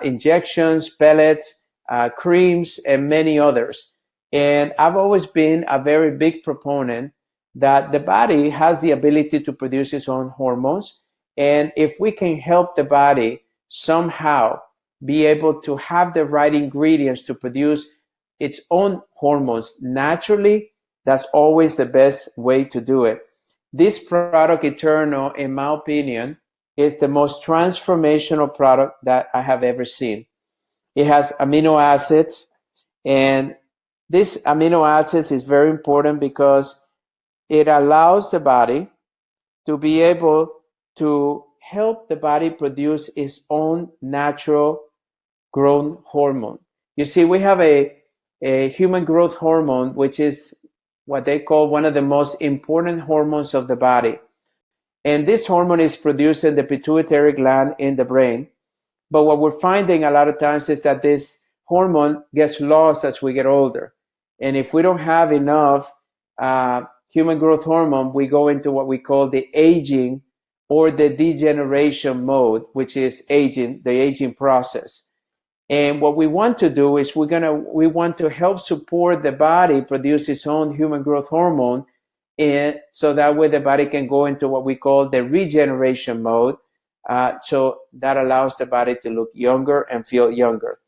injections, pellets, creams, and many others. And I've always been a very big proponent that the body has the ability to produce its own hormones. And if we can help the body somehow be able to have the right ingredients to produce its own hormones naturally, that's always the best way to do it. This product, Eternal, in my opinion, is the most transformational product that I have ever seen. It has amino acids, and this amino acids is very important because it allows the body to be able to help the body produce its own natural growth hormone. You see, we have a human growth hormone, which is what they call one of the most important hormones of the body. And this hormone is produced in the pituitary gland in the brain. But what we're finding a lot of times is that this hormone gets lost as we get older. And if we don't have enough human growth hormone, we go into what we call the aging or the degeneration mode, which is the aging process. And what we want to do is we want to help support the body produce its own human growth hormone, and so that way the body can go into what we call the regeneration mode. So that allows the body to look younger and feel younger.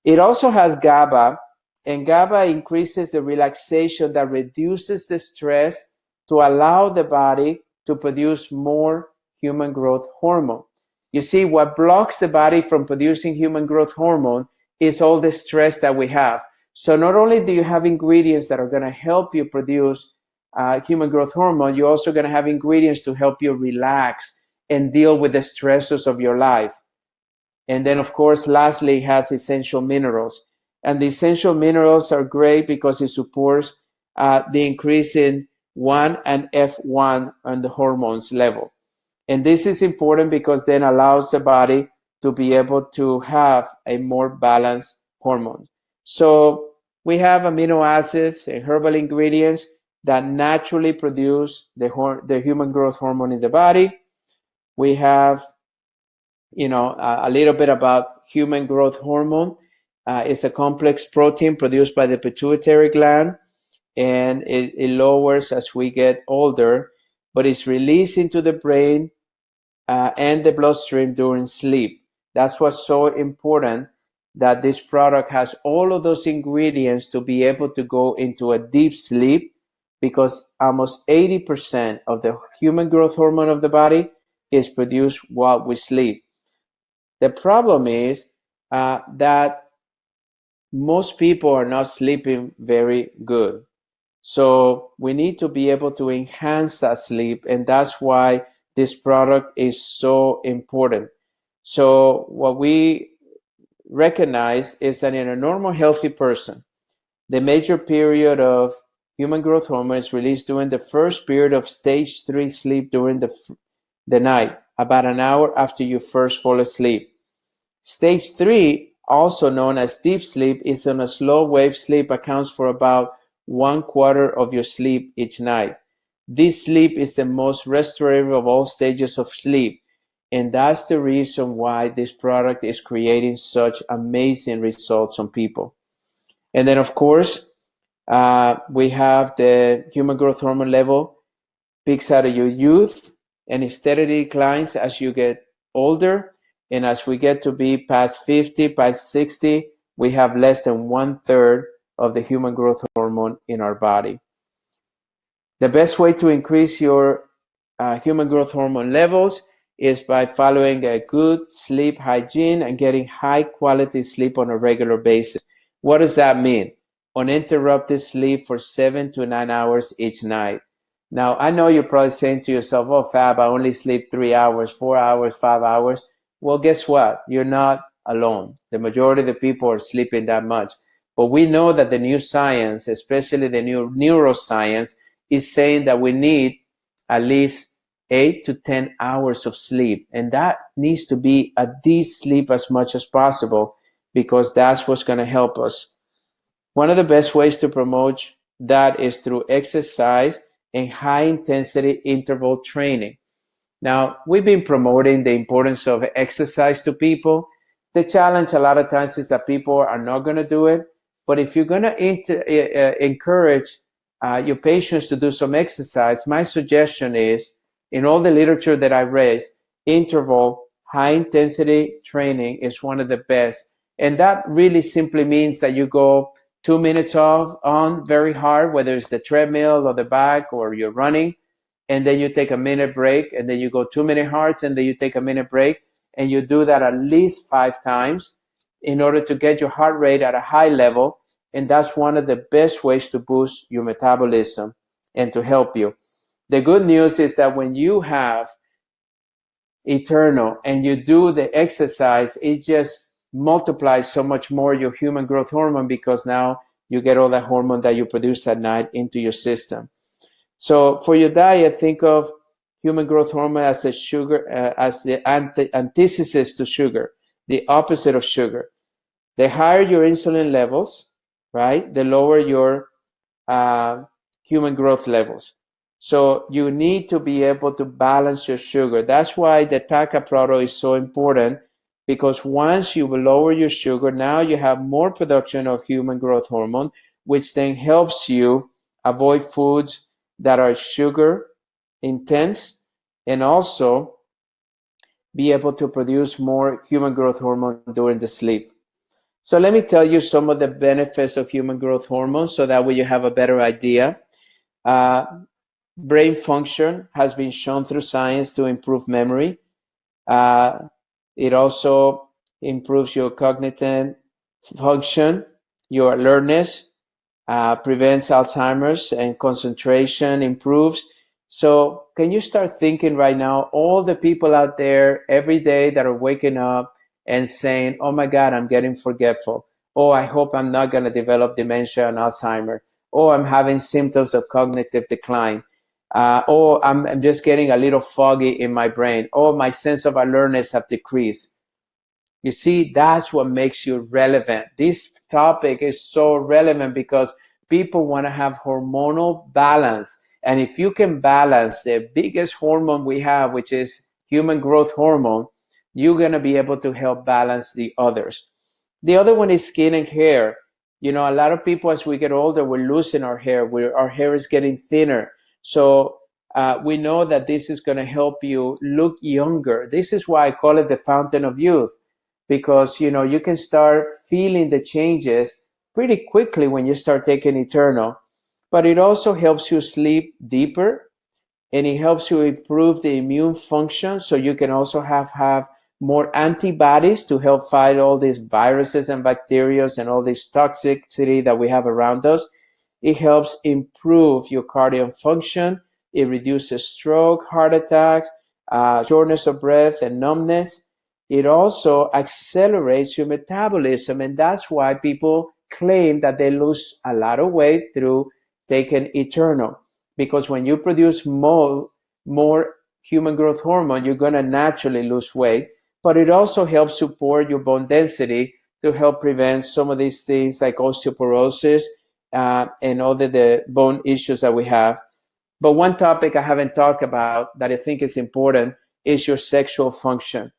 It also has GABA, and GABA increases the relaxation that reduces the stress to allow the body to produce more human growth hormone. You see, what blocks the body from producing human growth hormone is all the stress that we have. So not only do you have ingredients that are going to help you produce human growth hormone, you're also going to have ingredients to help you relax and deal with the stresses of your life. And then, of course, lastly, it has essential minerals. And the essential minerals are great because it supports the increase in 1 and F1 on the hormones level. And this is important because then allows the body to be able to have a more balanced hormone. So we have amino acids and herbal ingredients that naturally produce the human growth hormone in the body. We have, a little bit about human growth hormone. It's a complex protein produced by the pituitary gland, and it lowers as we get older, but it's released into the brain and the bloodstream during sleep. That's what's so important, that this product has all of those ingredients to be able to go into a deep sleep, because almost 80% of the human growth hormone of the body is produced while we sleep. The problem is that most people are not sleeping very good. So we need to be able to enhance that sleep, and that's why this product is so important. So what we recognize is that in a normal healthy person, the major period of human growth hormone is released during the first period of stage 3 sleep during the night, about an hour after you first fall asleep. Stage 3, also known as deep sleep, is on a slow wave sleep, accounts for about 1/4 of your sleep each night. This sleep is the most restorative of all stages of sleep, and that's the reason why this product is creating such amazing results on people. And then, of course, we have the human growth hormone level peaks out of your youth and it steadily declines as you get older. And as we get to be past 50, past 60, we have less than 1/3 of the human growth hormone in our body. The best way to increase your human growth hormone levels is by following a good sleep hygiene and getting high quality sleep on a regular basis. What does that mean? Uninterrupted sleep for 7 to 9 hours each night. Now, I know you're probably saying to yourself, oh, Fab, I only sleep 3 hours, 4 hours, 5 hours. Well, guess what? You're not alone. The majority of the people are sleeping that much. But we know that the new science, especially the new neuroscience, is saying that we need at least 8 to 10 hours of sleep. And that needs to be a deep sleep as much as possible, because that's what's going to help us. One of the best ways to promote that is through exercise and high intensity interval training. Now, we've been promoting the importance of exercise to people. The challenge a lot of times is that people are not going to do it. But if you're going to encourage your patients to do some exercise, my suggestion is, in all the literature that I read, interval, high intensity training is one of the best. And that really simply means that you go 2 minutes on very hard, whether it's the treadmill or the bike or you're running, and then you take a minute break, and then you go 2 minute hards, and then you take a minute break, and you do that at least 5 times in order to get your heart rate at a high level. And that's one of the best ways to boost your metabolism and to help you. The good news is that when you have Eternal and you do the exercise, it just multiplies so much more your human growth hormone, because now you get all that hormone that you produce at night into your system. So for your diet, think of human growth hormone as a sugar, as the antithesis to sugar, the opposite of sugar. The higher your insulin levels, right, the lower your human growth levels. So you need to be able to balance your sugar. That's why the TACA product is so important, because once you lower your sugar, now you have more production of human growth hormone, which then helps you avoid foods that are sugar intense, and also be able to produce more human growth hormone during the sleep. So let me tell you some of the benefits of human growth hormone, so that way you have a better idea. Brain function has been shown through science to improve memory. It also improves your cognitive function, your alertness, prevents Alzheimer's, and concentration improves. So can you start thinking right now, all the people out there every day that are waking up and saying, oh my God, I'm getting forgetful. Oh, I hope I'm not going to develop dementia and Alzheimer. Oh, I'm having symptoms of cognitive decline. Oh, I'm just getting a little foggy in my brain. Oh, my sense of alertness have decreased. You see, that's what makes you relevant. This topic is so relevant because people want to have hormonal balance. And if you can balance the biggest hormone we have, which is human growth hormone, you're going to be able to help balance the others. The other one is skin and hair. You know, a lot of people, as we get older, we're losing our hair. Our hair is getting thinner. So we know that this is going to help you look younger. This is why I call it the fountain of youth, because, you know, you can start feeling the changes pretty quickly when you start taking Eternal. But it also helps you sleep deeper, and it helps you improve the immune function, so you can also have more antibodies to help fight all these viruses and bacteria and all this toxicity that we have around us. It helps improve your cardiac function. It reduces stroke, heart attacks, shortness of breath, and numbness. It also accelerates your metabolism, and that's why people claim that they lose a lot of weight through taking Eternal. Because when you produce more human growth hormone, you're going to naturally lose weight. But it also helps support your bone density to help prevent some of these things like osteoporosis and all the bone issues that we have. But one topic I haven't talked about that I think is important is your sexual function.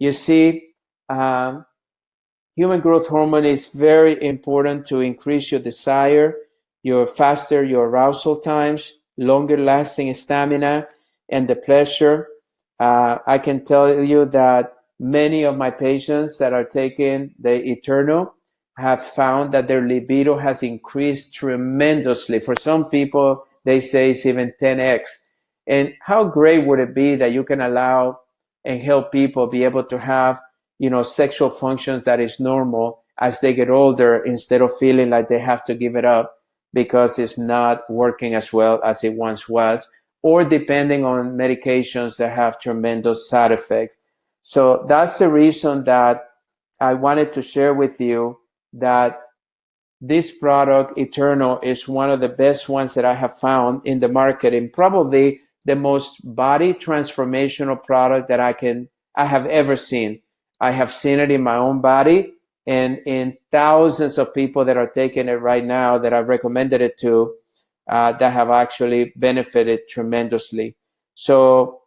You see, human growth hormone is very important to increase your desire, your arousal times, longer lasting stamina, and the pleasure. I can tell you that many of my patients that are taking the Eternal have found that their libido has increased tremendously. For some people, they say it's even 10x. And how great would it be that you can allow and help people be able to have, sexual functions that is normal as they get older, instead of feeling like they have to give it up because it's not working as well as it once was, or depending on medications that have tremendous side effects. So that's the reason that I wanted to share with you that this product, Eternal, is one of the best ones that I have found in the market, and probably the most body transformational product that I have ever seen. I have seen it in my own body and in thousands of people that are taking it right now that I've recommended it to, that have actually benefited tremendously. So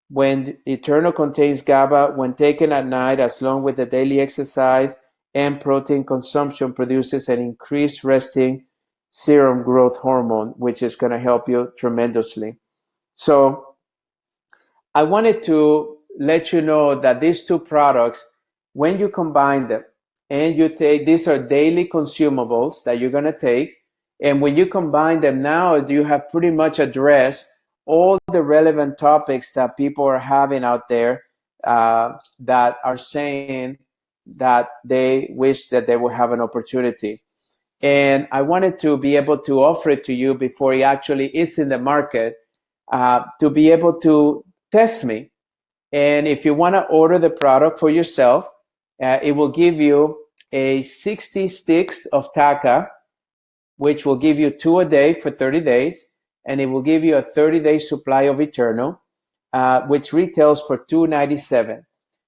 when Eternal contains GABA, when taken at night, as long with the daily exercise and protein consumption, produces an increased resting serum growth hormone, which is going to help you tremendously. So I wanted to let you know that these two products, when you combine them and you take, these are daily consumables that you're going to take. And when you combine them now, you have pretty much addressed all the relevant topics that people are having out there, that are saying that they wish that they would have an opportunity. And I wanted to be able to offer it to you before it actually is in the market, to be able to test me. And if you want to order the product for yourself, it will give you a 60 sticks of TACA, which will give you 2 a day for 30 days. And it will give you a 30-day supply of Eternal, which retails for $2.97.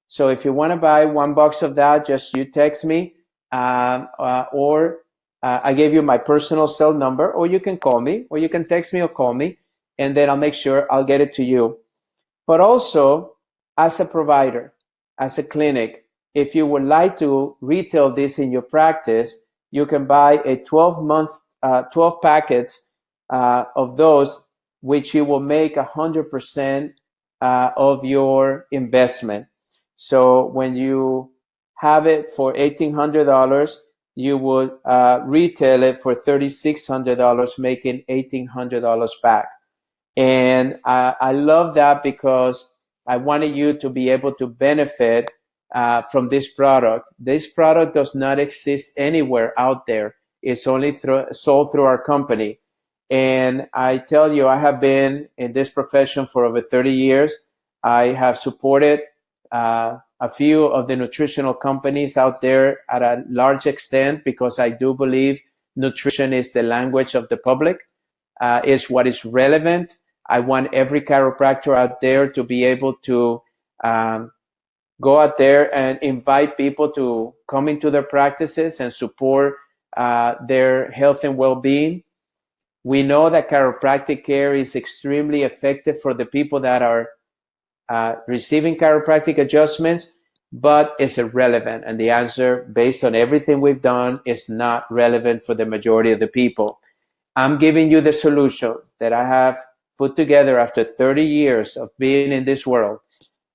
So if you want to buy 1 box of that, just you text me, or I gave you my personal cell number, or you can call me, or you can text me or call me, and then I'll make sure I'll get it to you. But also, as a provider, as a clinic, if you would like to retail this in your practice, you can buy a 12 packets of those, which you will make 100% of your investment. So when you have it for $1,800, you would retail it for $3,600, making $1,800 back. And I love that because I wanted you to be able to benefit from this product. This product does not exist anywhere out there. It's only sold through our company. And I tell you, I have been in this profession for over 30 years. I have supported a few of the nutritional companies out there at a large extent, because I do believe nutrition is the language of the public, is what is relevant. I want every chiropractor out there to be able to go out there and invite people to come into their practices and support their health and well-being. We know that chiropractic care is extremely effective for the people that are receiving chiropractic adjustments, but it's irrelevant. And the answer, based on everything we've done, is not relevant for the majority of the people. I'm giving you the solution that I have put together after 30 years of being in this world.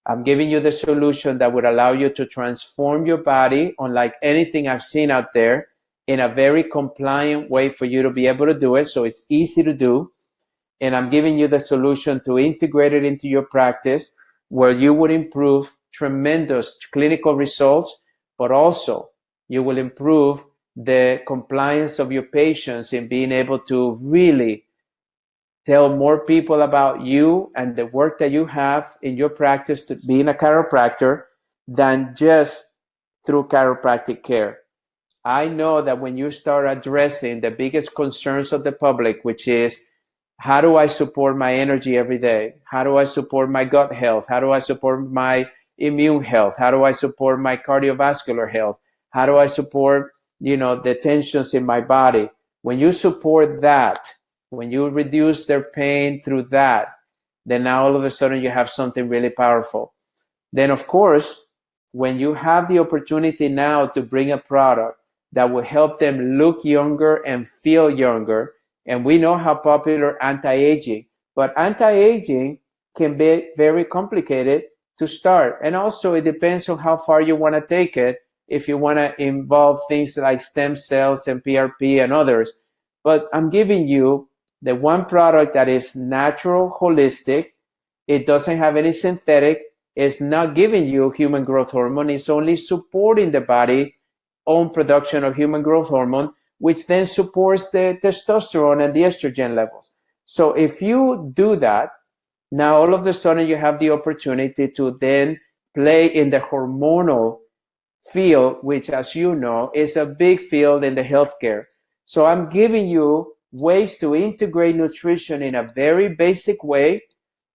I'm giving you the solution that would allow you to transform your body, unlike anything I've seen out there, in a very compliant way for you to be able to do it. So it's easy to do. And I'm giving you the solution to integrate it into your practice, where you would improve tremendous clinical results, but also you will improve the compliance of your patients in being able to really tell more people about you and the work that you have in your practice to being a chiropractor than just through chiropractic care. I know that when you start addressing the biggest concerns of the public, which is, how do I support my energy every day? How do I support my gut health? How do I support my immune health? How do I support my cardiovascular health? How do I support, the tensions in my body? When you support that, when you reduce their pain through that, then now all of a sudden you have something really powerful. Then, of course, when you have the opportunity now to bring a product that will help them look younger and feel younger, and we know how popular anti-aging, but anti-aging can be very complicated to start. And also it depends on how far you want to take it if you want to involve things like stem cells and PRP and others. But I'm giving you the one product that is natural, holistic. It doesn't have any synthetic. It's not giving you human growth hormone. It's only supporting the body own production of human growth hormone, which then supports the testosterone and the estrogen levels. So if you do that, now all of a sudden you have the opportunity to then play in the hormonal field, which, as you know, is a big field in the healthcare. So I'm giving you ways to integrate nutrition in a very basic way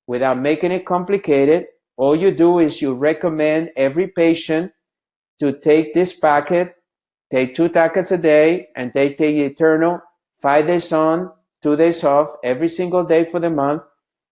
without making it complicated. All you do is you recommend every patient to take this packet, take 2 packets a day, and they take the eternal 5 days on, 2 days off, every single day for the month,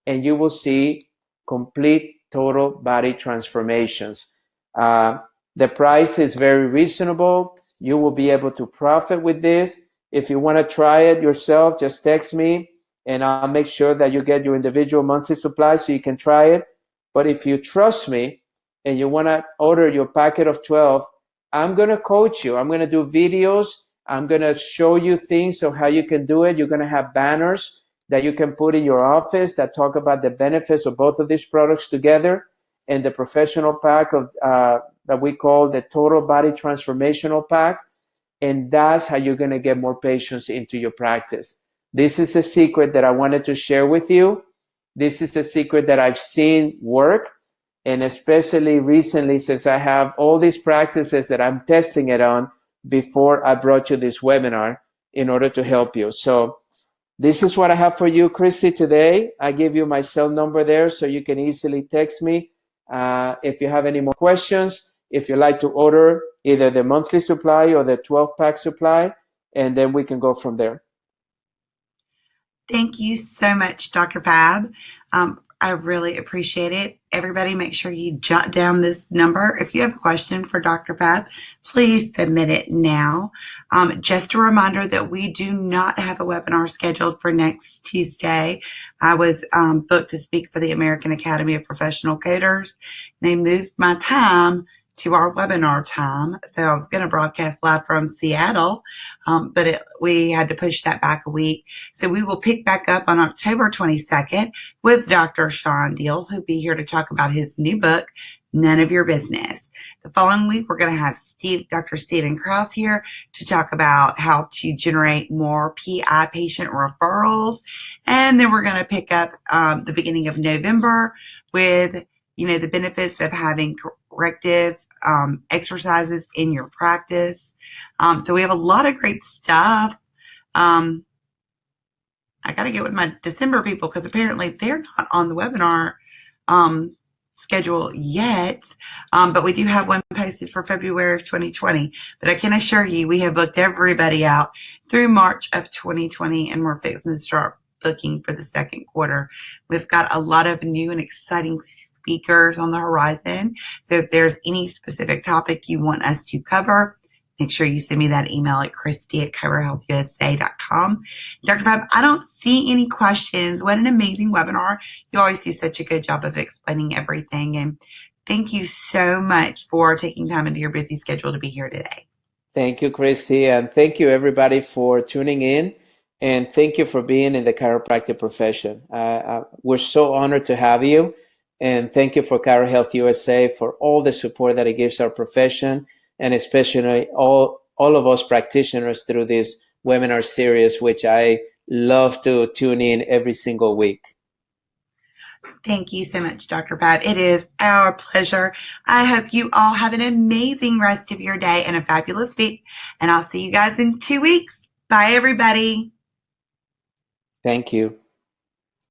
and you will see complete total body transformations. The price is very reasonable. You will be able to profit with this. If you want to try it yourself, just text me and I'll make sure that you get your individual monthly supply so you can try it. But if you trust me and you want to order your packet of 12, I'm going to coach you. I'm going to do videos. I'm going to show you things of how you can do it. You're going to have banners that you can put in your office that talk about the benefits of both of these products together, and the professional pack of that we call the Total Body Transformational Pack. And that's how you're going to get more patients into your practice. This is a secret that I wanted to share with you. This is a secret that I've seen work. And especially recently, since I have all these practices that I'm testing it on before I brought you this webinar in order to help you. So this is what I have for you, Christy, today. I give you my cell number there so you can easily text me if you have any more questions, if you like to order either the monthly supply or the 12-pack supply, and then we can go from there. Thank you so much, Dr. Fab. I really appreciate it. Everybody, make sure you jot down this number. If you have a question for Dr. Fab, please submit it now. Just a reminder that we do not have a webinar scheduled for next Tuesday. I was booked to speak for the American Academy of Professional Coders. They moved my time to our webinar time. So I was going to broadcast live from Seattle, but we had to push that back a week. So we will pick back up on October 22nd with Dr. Sean Deal, who'll be here to talk about his new book, None of Your Business. The following week, we're going to have Dr. Stephen Krause here to talk about how to generate more PI patient referrals. And then we're going to pick up the beginning of November with, the benefits of having corrective exercises in your practice. So we have a lot of great stuff. I got to get with my December people because apparently they're not on the webinar schedule yet. But we do have one posted for February of 2020. But I can assure you, we have booked everybody out through March of 2020, and we're fixing to start booking for the second quarter. We've got a lot of new and exciting speakers on the horizon. So if there's any specific topic you want us to cover, make sure you send me that email at Christy@ChiroHealthUSA.com. Dr. Fab, I don't see any questions. What an amazing webinar. You always do such a good job of explaining everything. And thank you so much for taking time into your busy schedule to be here today. Thank you, Christy. And thank you, everybody, for tuning in. And thank you for being in the chiropractic profession. We're so honored to have you. And thank you for ChiroHealthUSA for all the support that it gives our profession, and especially all of us practitioners through this webinar series, which I love to tune in every single week. Thank you so much, Dr. Fab. It is our pleasure. I hope you all have an amazing rest of your day and a fabulous week. And I'll see you guys in 2 weeks. Bye, everybody. Thank you.